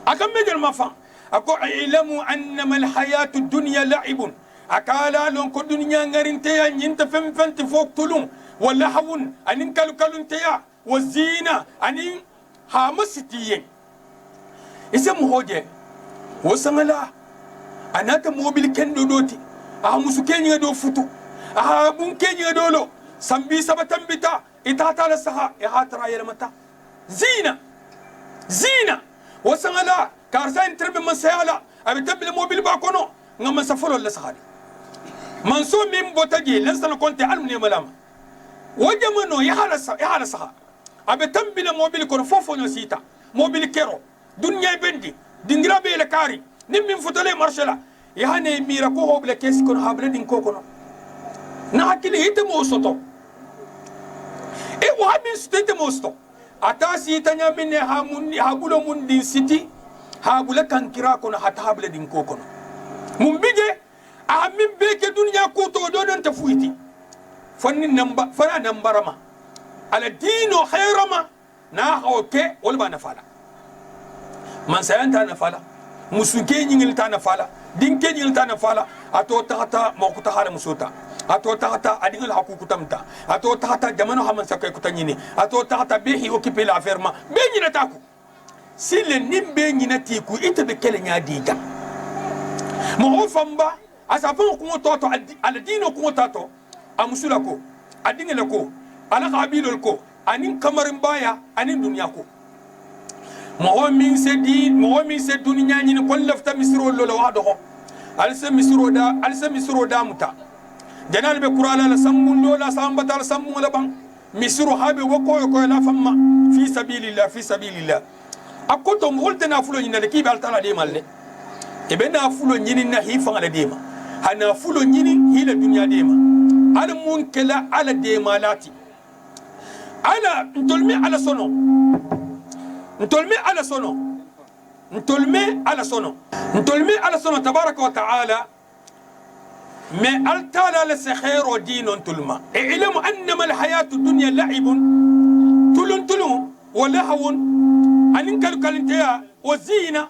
أكم مجل مفا أكو اعلموا أنما الحياة الدنيا لعب أكالا لون كو دنيا نغرنتيا نينت فم تفوق تلون ولهون أنين كالو كالونتيا والزينة أنين هامستيين اسم هوجه وسملا أنا تموبيل كندو دوتي أهمسو كينيا دو فتو أهابون كينيا دولو سنبي سبتن بتا إتاتا لسها إهاترا يلمتا زينة وسملا كارسان ترب من سيالا أبي تبل موبيل باكونو نغم سفرو لسهالي منسو من بوتاجي لنسل كونتي علمني ملاما وجمانو يحال سها أبي تنبيل موبيل كونو فوفو نسيتا موبيل كيرو دنيا بندي دينغرا بيلا كاري نمين فتولي مرشلا يهاني ميراكو هو بلا كيس كونو هابلا دين كوكونو نحكي لي هيتمو سوتو e wa min stete mosto atasi tanya minne ha mun ha bulo mun din siti ha bula kan kira kono hata habla din ko kono mun bige a min beke dunya ko to do don ta fuiti fannin namba fara nambarama ala dino khairama na hoke wal ba nafala man sayanta nafala musuke nyingil ta nafala dinke nyingil ta nafala ato tata mokuta hala musuta ato tata adingul hakuku tamta ato tata jamano haman sakai kutanyini ato tata behi okipe la ferma be nyina taku sile nimbe nyina tiku ite be kele nya diga mo famba asafon ko toto ala dino ko toto amusula ko adingele ko ala qabilul ko anin kamarin baya anin dunya ko mo min se dunya nyini ko lafta misro lo wado alsa misro da muta janal be qur'ana la sammun do la sambata la sammun la ban misro habe wako ko la famma fi sabilillah akoto mo holte na fulo nyina de ki bal tala de malle e be na fulo nyini na hi fa ala de ma hana fulo nyini hila dunya de ma al munkala ala de malati ala ntolmi ala sono tabaraka wa ta'ala ما ألتالا لسخير ودين تلما اعلم أنما الحياة الدنيا لعب تلون ولهو أنين كالكالنتيا وزينة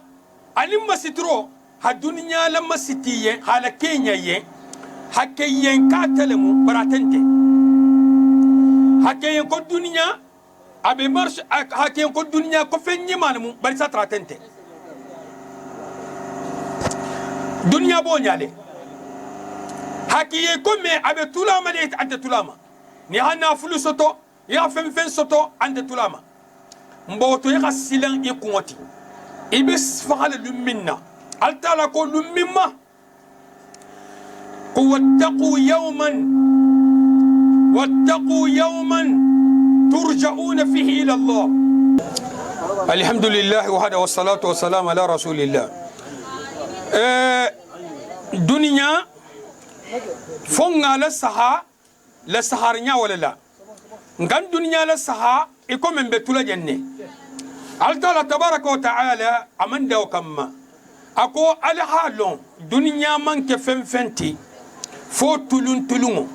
أنين ما سترو الدنيا لما ستية على كينيا حكيين كاتلمو براتنتي حكيين كو الدنيا أبي مرش حكيين كو الدنيا كفني مالمو بريسا تراتنتي دنيا بونيالي hakiye kome abe tulama de ante tulama ni hana fulu soto ya fen soto ante tulama mboto ya silan ikunoti ibis fahala lumminna altala ko lummimma wattaqu yawman turja'una fihi ila Allah alhamdulillah wa hada wassalatu wassalamu ala rasulillah dunya fonga la saharnya wala la ngan dunya la saha iko men betula jenne Allah tabaraka wa ta'ala amanda kamma ako al halon dunya man ke fenti fo tulun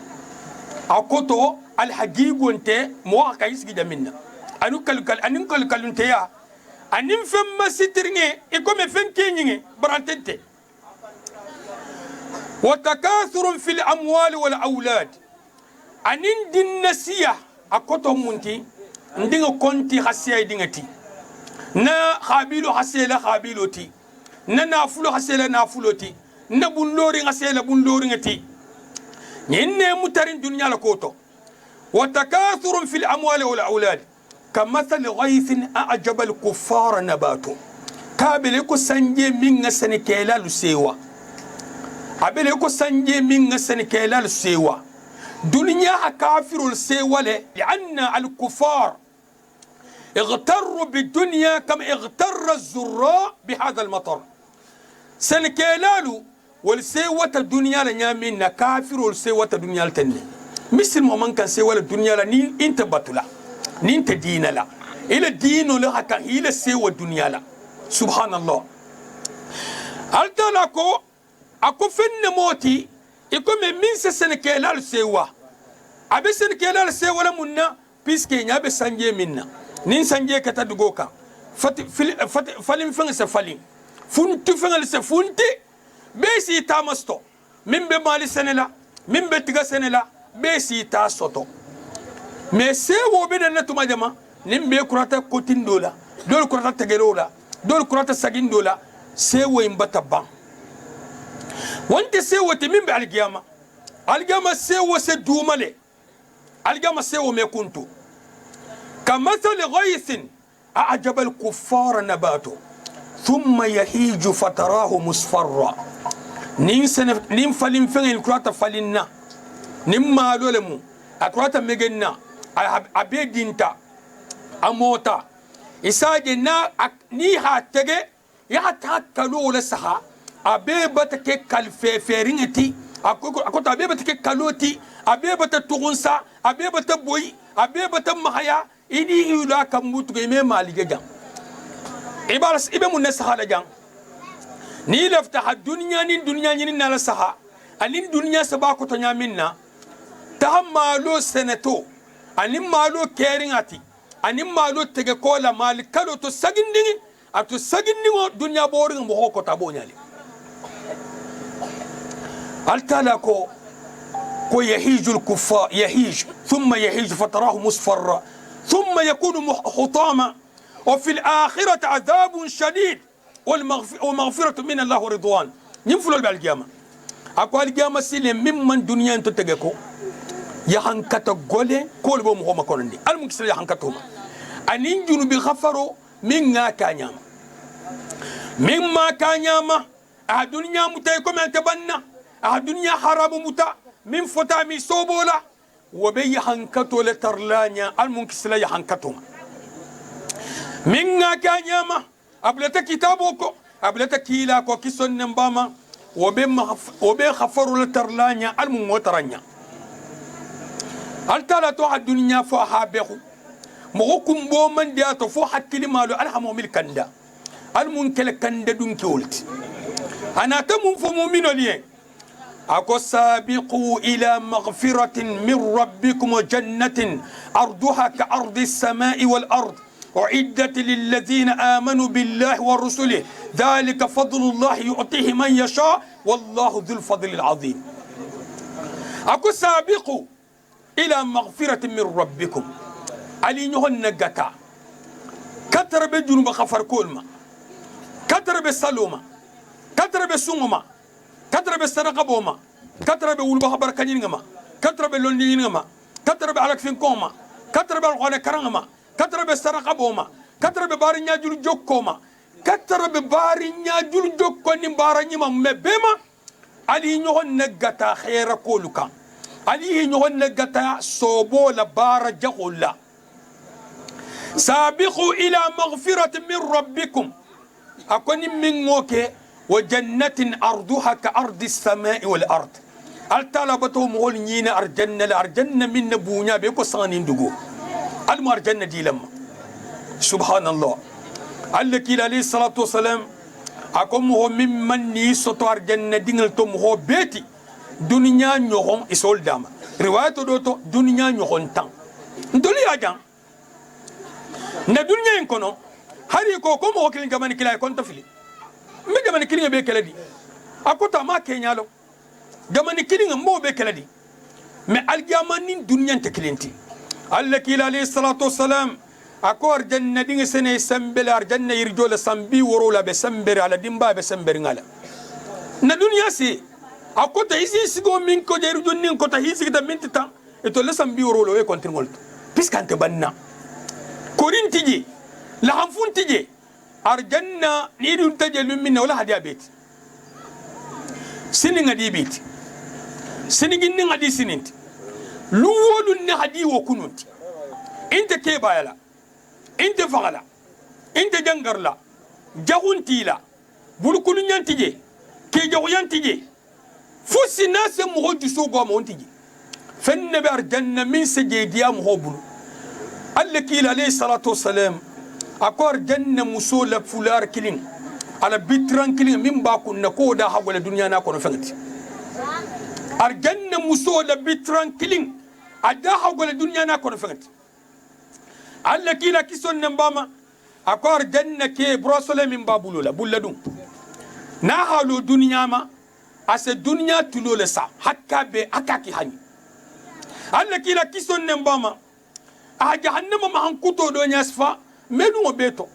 akoto al hagigonte mo aka yisgi da minna anu kalunte ya anin femma sitirnge iko me fenke nyinge brantente وتكاثر في الأموال والأولاد أنين دين نسيا أكتو منتي ندين كونتي خسيا دينتي نا خابيلو خسيلا خابيلوتي نا نافلو خسيلا نافلوتي نا بندوري خسيلا بندوري نين مترين دنيا لكوتو وتكاثر في الأموال والأولاد كمثل غيث أعجب الكفار نباته كابلكو سنجي من سنكيلا لسيوا abele ko sanje min ngasen kelal sewa dunya kafirul sewa le lianna al kufar اغتروا بالدنيا كما اغتر الزراء بهذا المطر سن كلالو والسيوة الدنيا لنيامين كافر والسيوة الدنيا لتني مثل ما من كان سيوة الدنيا لنين انت بطلا نين تدين لا الى الدين لها كان الى سيوة الدنيا لا سبحان الله هل تلاكو ako fenne moti ikome min se senekelal sewa abe senekelal sewa la munna piske nya be sanje minna nin sanje kata dugoka falim fanga se falim funtu fanga se funti be si tamasto min be mali senela min be tiga senela be si ta soto me sewo be na tuma jama nin be kurata kotindola dol kurata tegelola dol kurata sagindola sewo imbata ban وانت سوت من بالقيامه القيامه سوى سدومله القيامه سوى ما كنتو كمثل غيث اعجب الكفار نباته ثم يهيج فتراه مصفرا نين فلين فين الكراتا فلينا نين مالولمو اكراتا ميغنا ابيدينتا اموتا اساجي نا ني هاتغي يا تاكلو لسها abe bata ke kalfe feringeti akota abeba take kaloti abeba ta tugunsa abeba ta boy abeba ta mahaya ini hula kam mutu me malige jang ibaras ibe mun sahala jang ni lafta dunya ni nala saha anin dunya sabako to nyaminna tahammalo senato anin malo keringati anin malo tege kola mal kalo to sagindingi atu sagindingo dunya boring mo ko tabonyali التلاكو كو يهيج الكفار يهيج ثم يهيج فتراه مصفرا ثم يكون حطاما وفي الآخرة عذاب شديد ومغفرة من الله ورضوان ينفلوا بالقيامة أكو القيامة سلم ممن دنيا انتو تجيكو يهنكتا غولي كل بوم هما كونندي المكسر يهنكتهما أنين جنوب غفروا من كانياما مما كانياما الدنيا متيكو من تبنى الدنيا حرام متى من فتامي صوبولا وبي حنكتو لترلانيا المنكسلا يحنكتهم من كانياما أبلتا كتابوكو أبلتا كيلاكو كيسون نمباما وبي خفروا لترلانيا المموترانيا التالا تو الدنيا فو حابيخو مغوكم بومن دياتو فو حكي مالو الحمو ملكندا المنكل كندا دونكي ولت أنا تمم فمؤمنو ليه أكو سابقوا إلى مغفرة من ربكم وجنة أرضها كأرض السماء والأرض أعدت للذين آمنوا بالله ورسله ذلك فضل الله يعطيه من يشاء والله ذو الفضل العظيم أكو سابقوا إلى مغفرة من ربكم علي نهن نقتا كتر بجنوب خفر كولما كتر بسلوما كتر بسوما كتر بالسرقة بوما كتر بولبها بركانينغما كتر باللونينغما كتر بعلك فينكوما كتر بالغونة كرانغما كتر بالسرقة بوما كتر ببارنيا جول جوكوما كتر ببارنيا جول جوكو نمبارنيا مبيما علي نهون نغتا خير كولوكا علي نهون نغتا صوبو لبار جغولا سابقوا إلى مغفرة من ربكم أكون من موكي وجنة أرضها كأرض السماء والأرض الطلبة مول نينا أرجنة الأرجنة من نبونا بيكو صانين دقو المرجنة دي لما سبحان الله الكيل عليه الصلاة والسلام أكم هو ممن نيسوتو أرجنة دينلتم هو بيتي دنيا نيوهون إسول داما رواية دوتو دنيا نيوهون تان ندولي أجان ندنيا ينكونو هاري كوكو مو كلين كمان كلا يكون تفلي مي جماني كلين بي كلا دي أكوتا ما كينيالو جماني كلين مو بي كلا دي مي الجامانين دنيا تكلينتي الكيل عليه الصلاة والسلام أكو أرجنة دين سنة سنبل أرجنة يرجول سنبي ورولا بسنبر على ديمبا بسنبر نالا ندنيا سي أكو تهيسي سيغو منكو جيرجون نينكو تهيسي كده منتتا إتولى سنبي ورولا ويكونتين بس كانت بنا كورين تيجي لحنفون تيجي أرجنة نيرون تجلو منا ولا هدي بيت سنين هدي بيت سنين هدي سنين لولو نهدي وكنوت انت كيبايلا انت فغلا انت جنغرلا جاهون تيلا بلكل نيانتيجي كي جاويان تيجي فوسي ناس مهوج سوغو مونتيجي فالنبي أرجنة من سجيديا مهوبلو الكيل عليه الصلاة والسلام أكور جنة مسولة فلار كلين على بيتران كلين من باكو نكودا حول الدنيا ناكو فنتي أرجنة مسولة بيتران كلين أدا حول الدنيا ناكو فنتي الكيل كيسون نمباما أكور جنة كي بروسولة من بابولولا بولدون ناهالو دنيا ما أس الدنيا تلول سا حكا بي أكاكي هاني الكيل كيسون نمباما أجهنم ما هنكتو دنيا سفا منو بيتو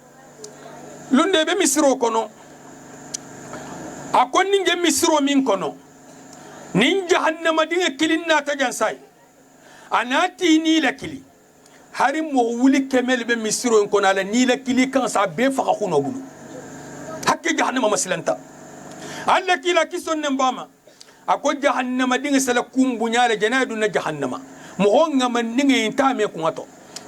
لونde be misiro kono akon ninge misiro min kono nin jahannama dinga kilinna ta jansai anati ni la kili hari mo wuli kemel be misiro kono ala ni la kili kan sa be fa khuno bulu hakke jahannama maslanta alla kila kison nembama akon jahannama dinga sala kumbu nyala janadu na jahannama mo honga man ninge intame ko ngato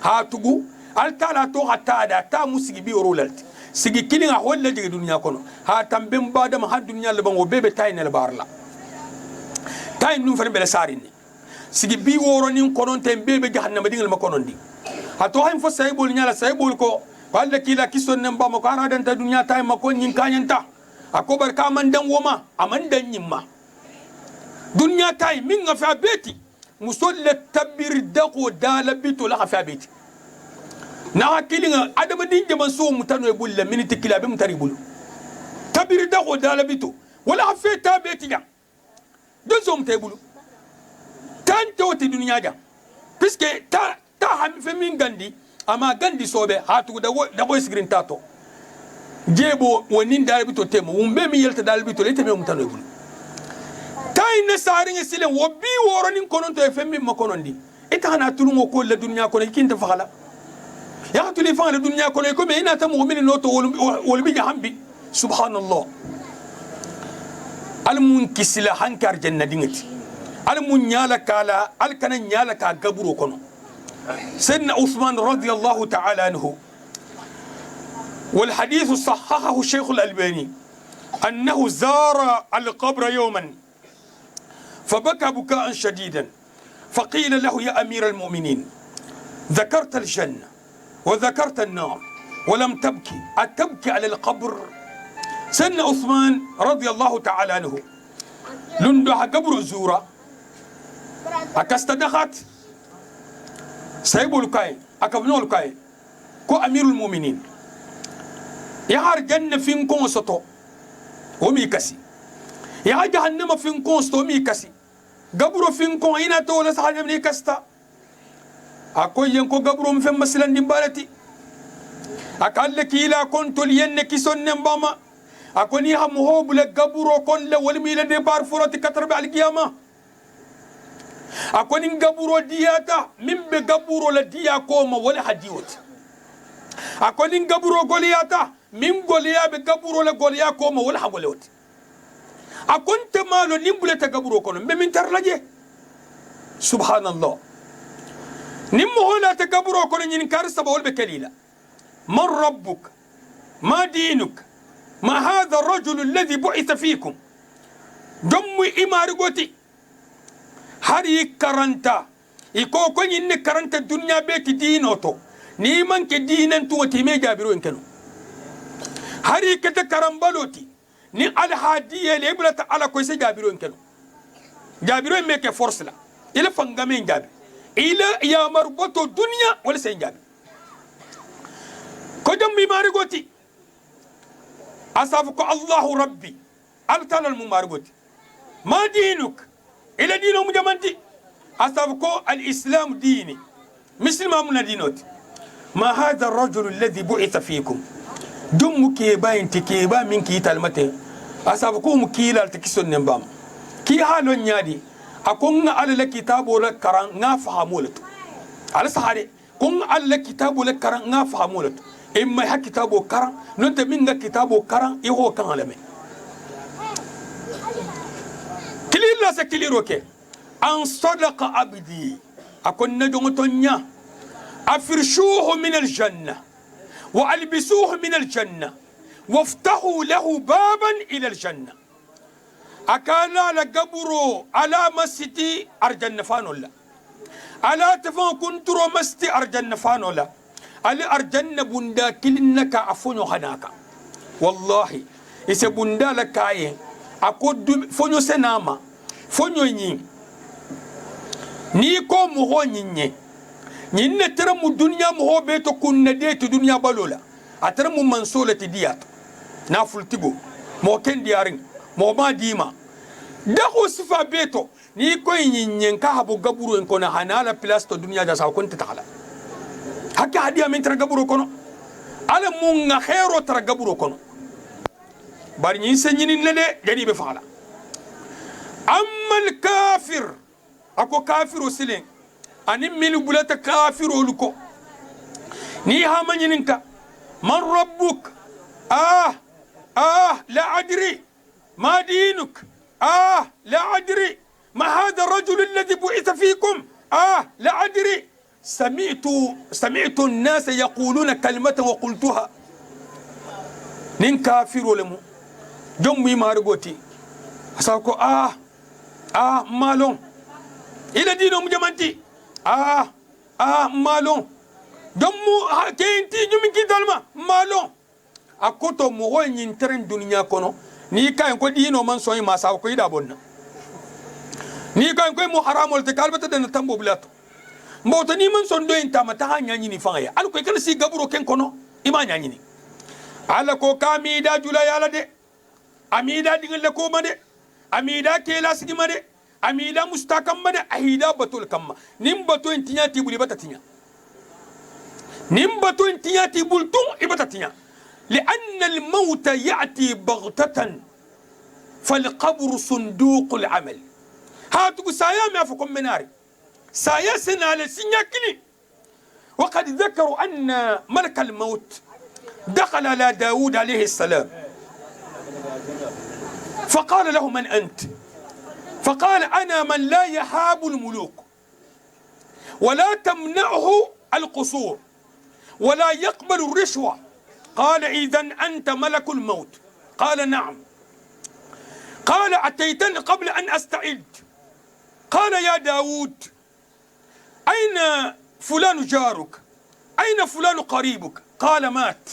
ha tugu altala to hatada ta musigi bi orolalt sigi kilinga holle jigi dunya kono ha tambem badam ha dunya le bango bebe tayne le barla tay num fa bele sarine sigi bi woro nin kononten bebe jahannama dingal ma konondi hato hay fo saybol nyala saybol ko walla kila kison nan ba mako aradan ta dunya tay ma ko nyin kanyanta akobar ka man dan woma aman dan nyimma dunya tay min ga fa beti musolle tabir daqo dalabitu la fa beti na hakilinga adama din jaman so mutano e bulla miniti kila be mutari bulu tabir daqo dalabitu wala fa ta beti ja do so mutay bulu tanto ti dunya ja puisque ta ham fe min gandi ama gandi sobe hatu da go screen tato jebo wonin dalbito temo wumbe mi yelta dalbito le teme mutano bulu tay ne sari ngi silen wo bi woro nin konon to fe mi makonondi ita na tulungo ko la dunya ko kinta fakala ya tuli fa la dunya ko ko me ina ta mu'min no to wol bi jahambi subhanallah al mun kisila hankar janna dingati al mun nyala kala al kana nyala ka gaburo kono سيدنا عثمان رضي الله تعالى عنه والحديث صححه الشيخ الألباني أنه زار القبر يوما فبكى بكاء شديدا فقيل له يا أمير المؤمنين ذكرت الجنة وذكرت النار ولم تبكي أتبكي على القبر سيدنا عثمان رضي الله تعالى عنه لندها قبر زورا أكستدخت سيبول كاي أكبنول كاي كو أمير المؤمنين يهار جنة فين كونستو ومي كسي يهار جهنم فين كونستو ومي كسي قبرو فين كون هنا تولس حاجة مني كستا أكو ينكو قبرو مفين مسلا نمبالتي أكال لك إلا كنت لين كيسون نمباما أكو نيها مهوب لك قبرو كون لولمي لنبار فراتي كتربع القيامة akoni ngaburo diyata mimbe gaburo la diya koma wala hadiyot akoni ngaburo goliyata min goliya be gaburo la goliya koma wala hagolot akonte malo nimbule ta gaburo kono be min tarlaje subhanallah nimmo hola ta gaburo kono nyin kar sabol be kalila man rabbuk ma dinuk ma hadha ar-rajul alladhi bu'itha fikum dummu imari goti hari karanta iko ko nyinne karanta dunya be ti dino to ni man ke dinan to ti me jabiro en keno hari kete karambaloti ni al hadiye le bulata ala ko se jabiro en keno jabiro me ke force la ila fangame jabi ila ya marboto dunya wala se jabi ko jam mi mari goti asafu ko allah rabbi al tanal mu mari goti ma dinuk إلى دينهم جمانتي أصابكو الإسلام ديني مسلم من دينوت ما هذا الرجل الذي بعث فيكم دم كيبا انت كيبا من كي تلمته أصابكو مكيلا تكسون نبام كي حالو نيادي أكون على الكتاب ولا كران نافهمولت على صحاري كون على الكتاب ولا كران نافهمولت إما هك كتاب وكران ننت من كتاب وكران يهو كان لمن كليلا سكليروكي أن صدق عبدي أكون نجوم تنيا أفرشوه من الجنة وألبسوه من الجنة وافتحوا له بابا إلى الجنة أكالا لقبرو على مسيتي أرجن فانولا على تفان كنترو مستي أرجن فانولا على أرجن بندا كلنك أفونو هناك والله إذا بندا لكاين أكود فونو سناما فونو ni ko muho nyinye nyinne tere mu dunya muho beto kunne de to dunya balola atere mu mansola ti diato na fultigo mo ken diaring mo ma dima da ko sifa beto ni ko nyinye ka habu gaburu en kono hanala place to dunya da sa kunta takala hakka hadiya min tere gaburu kono ala mu nga khairo tere gaburu kono bari nyi senyini lele gadi be fala amma al kafir ako kafiru silen ani mil bulata kafiru luko ni hamanyininka man rabbuk la adri ma dinuk la adri ma hadha الرجل الذي بعث فيكم لا adri سمعت الناس يقولون كلمة وقلتها نين كافر لمو جم مارغوتي اساكو malon ila dino mu jamanti malon domu kenti nyumi kidalma malon akoto mo ho nyin teren dunya kono ni kay ko dino man soyi ma sa ko ida bonna ni kay ko mo haramol te kalbata den tambo bilato mboto ni man son do intama ta hanya nyini fanga al ko kan si gaburo ken kono ima nyanyini ala ko kamida jula yala de amida dingal ko ma de amida kela sigi ma de amida mustakam ma de ahida batul kamma nim bato intinya tibuli batatinya nim bato intinya tibultum ibatatinya لأن الموت يأتي بغتة فالقبر صندوق العمل هاتو سايا ما فكم مناري سايا سنال سنياكني وقد ذكروا أن ملك الموت دخل على داود عليه السلام فقال له من أنت فقال أنا من لا يهاب الملوك ولا تمنعه القصور ولا يقبل الرشوة قال إذن أنت ملك الموت قال نعم قال أتيتني قبل أن أستعد قال يا داود أين فلان جارك أين فلان قريبك قال مات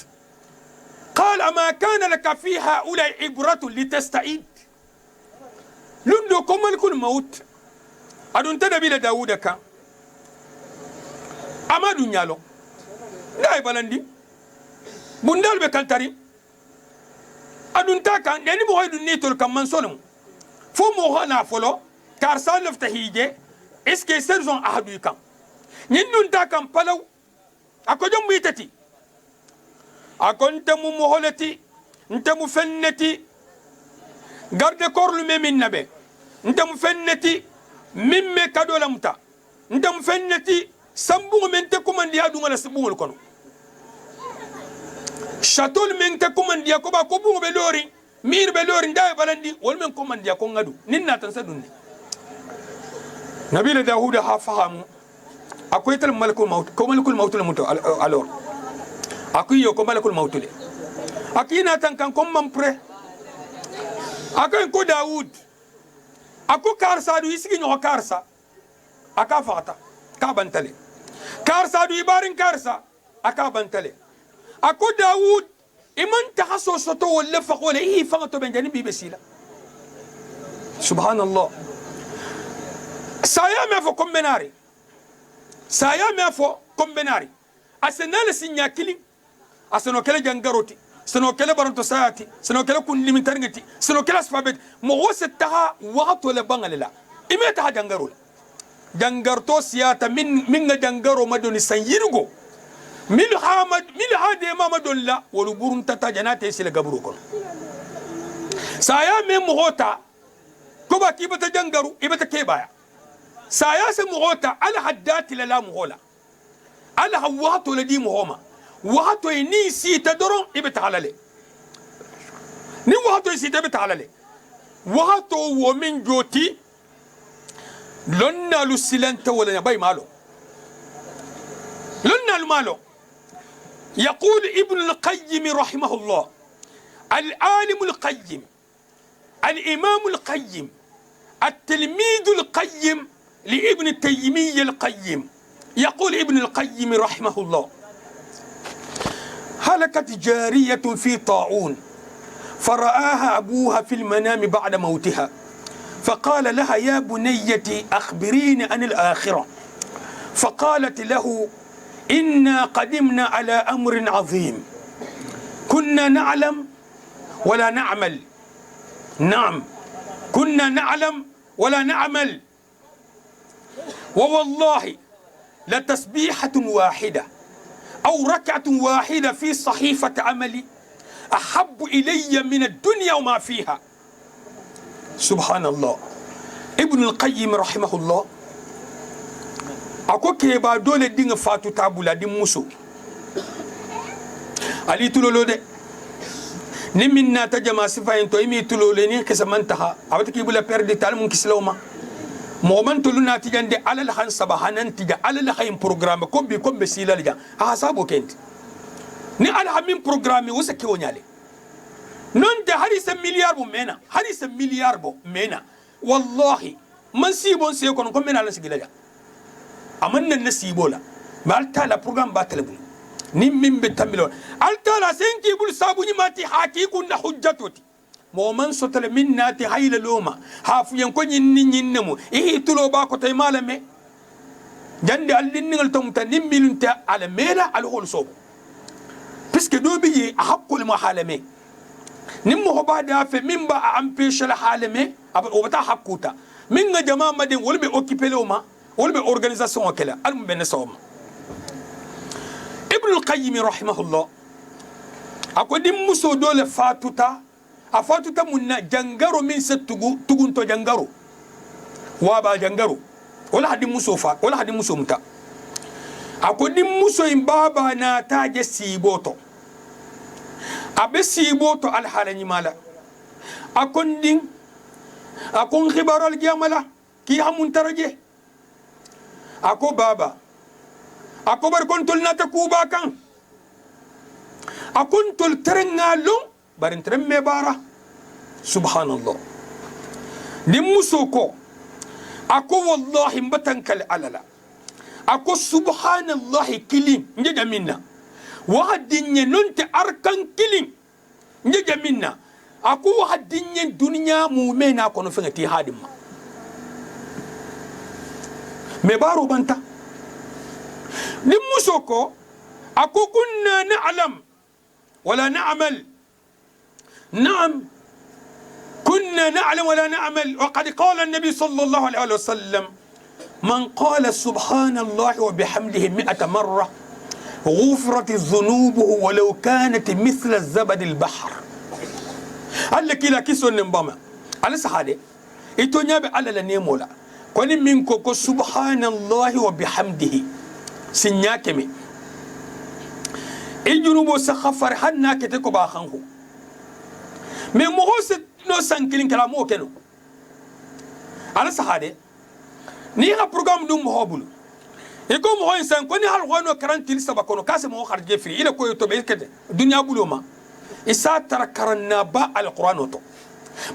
قال أما كان لك في هؤلاء عبرة لتستعيد لندكم ملك الموت أدون تنبي لداودك أما دنيا له لا يبلندي بندال بكالتاري أدون تاكا يعني بوهيد النيتور كمان سولم فو موهانا فلو كارسان لفتهيجي إسكي سرزون أحدو كان نينون تاكا مبالو أكو جمو يتتي أكو انتمو مهولتي انتمو فنتي garde korlu me min nabe ntam fenneti mimme kadola muta ntam fenneti sambu men te komandi adu ngala sabul kono chatol men te komandi ko ba ko bu be lori mir be lori nday balandi wol men komandi ko ngadu ninna tan sadunne nabila daud ha fahamu akoy tal malakul maut ko malakul maut le muto alors akoy yo ko malakul maut le akina tan kan kom mam pre akan ko Daoud ako karsa du isigi no karsa aka fata ka bantale karsa du ibarin karsa aka bantale ako Daoud iman tahasso soto wala faqole faqto ben janibi besila subhanallah saya me fo kombenari saya me fo kombenari asenale sinya kili aseno kele jangaroti سنو كلا برنتو ساعتي سنو كلا كون ليميتارنتي سنو كلا سفابت مو وسطها وقت ولا بانغ لا إمتى جانغارو جانغارتو سياتا من جانغارو مدوني سنيرغو من هذا ما مدون لا ولبورن تتا جناتي سيل غبرو كون سايا مي مغوتا كوبا كيبتا جانغارو يبتا كيبايا سايا سي مغوتا على حدات لا مغولا على هواتو لدي مهوما وهاتو ني سيتا درون يبتعلالي ني وهاتو سيتا يبتعلالي وهاتو ومن جوتي لنا لسلنت ولا يباي مالو لنا المالو يقول ابن القيم رحمه الله العالم القيم الإمام القيم التلميذ القيم لابن التيمية القيم يقول ابن القيم رحمه الله هلكت جارية في طاعون فرآها أبوها في المنام بعد موتها فقال لها يا بنيتي أخبريني عن الآخرة فقالت له إنا قدمنا على أمر عظيم كنا نعلم ولا نعمل نعم كنا نعلم ولا نعمل ووالله لتسبيحة واحدة أو ركعة واحدة في صحيفة عملي أحب إلي من الدنيا وما فيها سبحان الله ابن القيم رحمه الله أكو كيبا دولة دين فاتو تابولا دين موسو علي تلولو دي نمنا تجمع سفاين تو إمي تلولو نين كسمانتها أبتكي بلا بيردي تعلمون كسلوما مومن تلونا تيجان دي على الخان صباحان تيجا على الخين بروجرام كوم بسيلا لجا حسابو كنت ني على همين بروجرامي وسكي ونيالي نون ده هريس مليار بو مينا هريس مليار بو مينا والله man sibon se kono ko men ala sigila ja aman nan nasibola ma altala programme ba telebu ni mimbe tamilo altala senki bul sabu ni mati hakikun na hujjatoti mo man sotale minnati hayla loma hafu yan ko nyinne mo tulo ba ko tay malame jande allinningal tomta nimmilunta ala mela al hol sobo puisque do bi haqqul mahalame nimmo hobada fe mimba a empêcher la halame o bata hakkuta minga jama madin wolbe occuper loma wolbe organisation kala alum ben sawma ibn al-qayyim rahimahullah akodi muso dole fatuta a fatuta munna jangaro min settugu tugunto jangaro waba jangaro wala hadi muso fa wala hadi muso muta akodi muso imbaba na taje siboto abe siboto al halani mala akondin akon khibaral jamala ki hamun taraje ako baba ako bar kontol nata kuba kan akontol terengalo barin teremme bara subhanallah dim muso ko ako wallahi mbatankal alala ako subhanallahi kilin nje minna wahadinye nonte arkan kilin nje minna ako wahadinye dunya mu'mina kono fengati hadimma me baro banta dim muso ko ako kunna na'lam wala na'mal na'am كنا نعلم ولا نعمل وقد قال النبي صلى الله عليه وسلم من قال سبحان الله وبحمده 100 مرة غفرت ذنوبه ولو كانت مثل الزبد البحر قال لك لا كيسو نمبما على سحاده اتونيا على لنيمولا كوني منكو سبحان الله وبحمده سنياكمي اجنبو سخفر حنا كتكو باخنكو من مغوست no sankilin kala mo keno ala sahade ni ha programme dum hobulu e ko mo insan ko ni hal wono 40 saba kono kase mo kharje fi ila ko to be kede dunya buloma isa tarakarna ba alquran to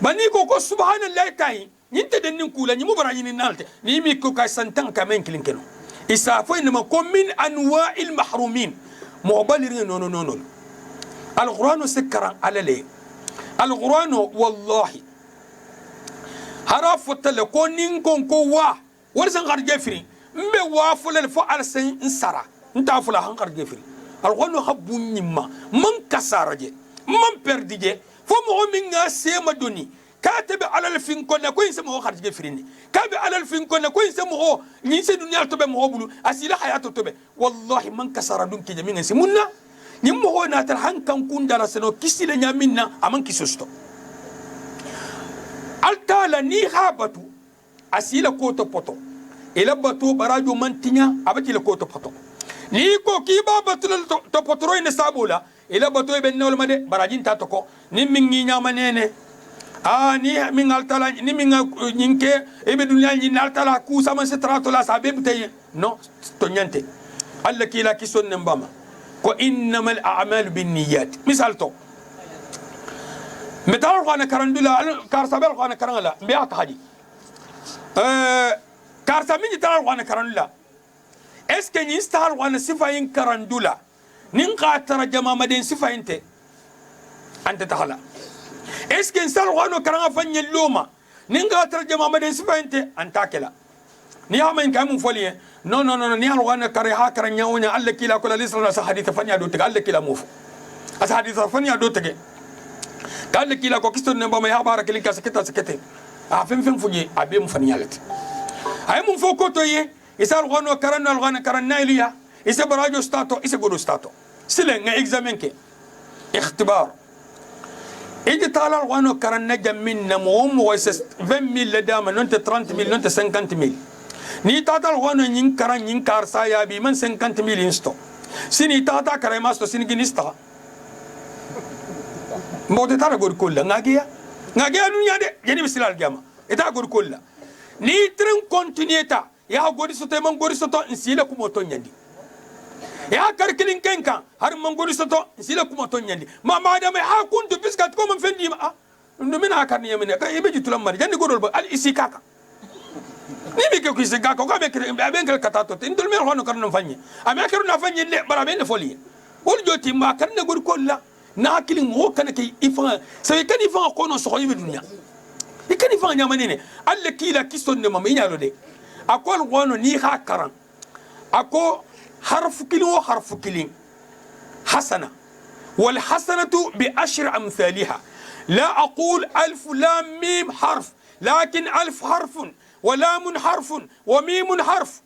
bani ko subhanallahi kai ninte den nin kula ni mo bara yin nalte ni mi ko ka santan kamen kilin keno isa fo ni ma ko min anwa'il mahrumin mo balirin no alquran sikran alale القرآن والله هرافو تلكونين كونكو ورسن غار جفري مبي وافل الفعل سن انسرا انت افلا هنغار جفري القرآن حبو نيما من كسارجي من پردجي فمو من سيما دوني كاتب على الفين كنا كوين سمو خارج جفريني كاتب على الفين كنا كوين سمو نيسي دنيا توبه مو بلو اسيلا حياته توبه والله من كسر دون كي جميع سمونا نيمو هو ناتر هان كان كون درسنو كيسي لا نيامنا امان كيسوستو التالا ني خابتو اسيلا كوتو بوتو الى باتو براجو مانتينيا ابتي لكوتو بوتو ني كو كي بابتو تو بوترو ان سابولا الى باتو بنول مدي براجين تاتوكو ني ميغي نياما نيني ni min altala ni min nyinke ebe dunya ni altala ku sama setrato la sabe butay no to nyante alla kila kison nembama ko innamal a'malu binniyat misal to metal khana karandula kar sabel khana karangala biat haji kar samin tal khana karandula est ce que ni star khana sifayin karandula nin qatara jama maden sifayinte anta tahala est ce que sal khano karanga fanye loma nin qatara jama maden sifayinte anta kala ni ama in kamun foliye no ni al khana kare ha karanya onya alla kila kula lisra sa hadith fanya do tege alla kila mufu as hadith fanya do tege kala kila ko kisto ne bama ya baraka lika sakete a fem funye abe mu fanyalati ay mun foko to ye isal khano karana al khana karana iliya isa barajo stato isa godo stato sile nga examen ke ikhtibar إذا طال الغنو كرنا جمينا موم ويس 20,000 لدام ننت 30,000 ننت 50,000 ني تاتا الغنو نين كران نين كارسا يا بي من 50,000 إنستو سيني تاتا كريماستو سيني جنستا موت تارا غور كولا ناجيا نونيا دي جاني بسلال جاما إتا غور كولا ني ترن كونتينيتا يا غوري سوتو من غوري سوتو نسيلا كوموتو نياندي يا كاركلين كينكا هر منغوري سوتو سيلا كوما تونياندي ما دام ها كنت بسكات كوم فندي ما من هاكرني من كا يبجي تلمر جاندي غورول با ال اسيكاكا ni mi ke ku se ga ko be ke katato tin dul me hono karno fanye ame karno fanye le barabe ne foli wol joti ma karne gor ko la na hakili mo kan ke ifan sai kan ifan ko no so yibe dunya ikan ifan nya manene alle kila kiston ne mama inyalo de akol gono ni ha karan ako harfu kilin wa harfu kilin hasana wal hasanatu bi ashri amthaliha لا أقول ألف لام ميم حرف لكن ألف حرف ولام حرف وميم حرف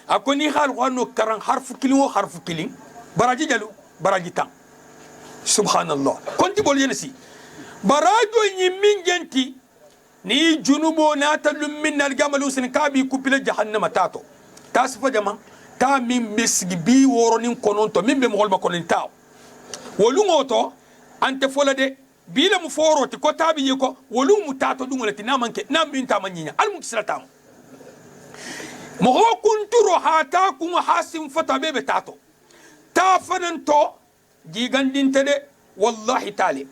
أكوني خال غانو كران حرف كلين وحرف كلين براجي جلو براجي تام سبحان الله كنت بقول ينسي براجو يمين جنتي ني جنوبو ناتلو من الجمل سنكابي كوبيل جهنم تاتو تاسفا جما تا ميم مسجي بي ورونين كونونتو ميم بمغول ما كونين تاو ولونغوتو ante fola de bila mu foro ti ko tabi yeko wolu mu tato dungole ti namanke nam binta manyinya al mu kislatam mo ho kunturo hata kun hasim fata bebe tato ta fananto gigandin tede wallahi talim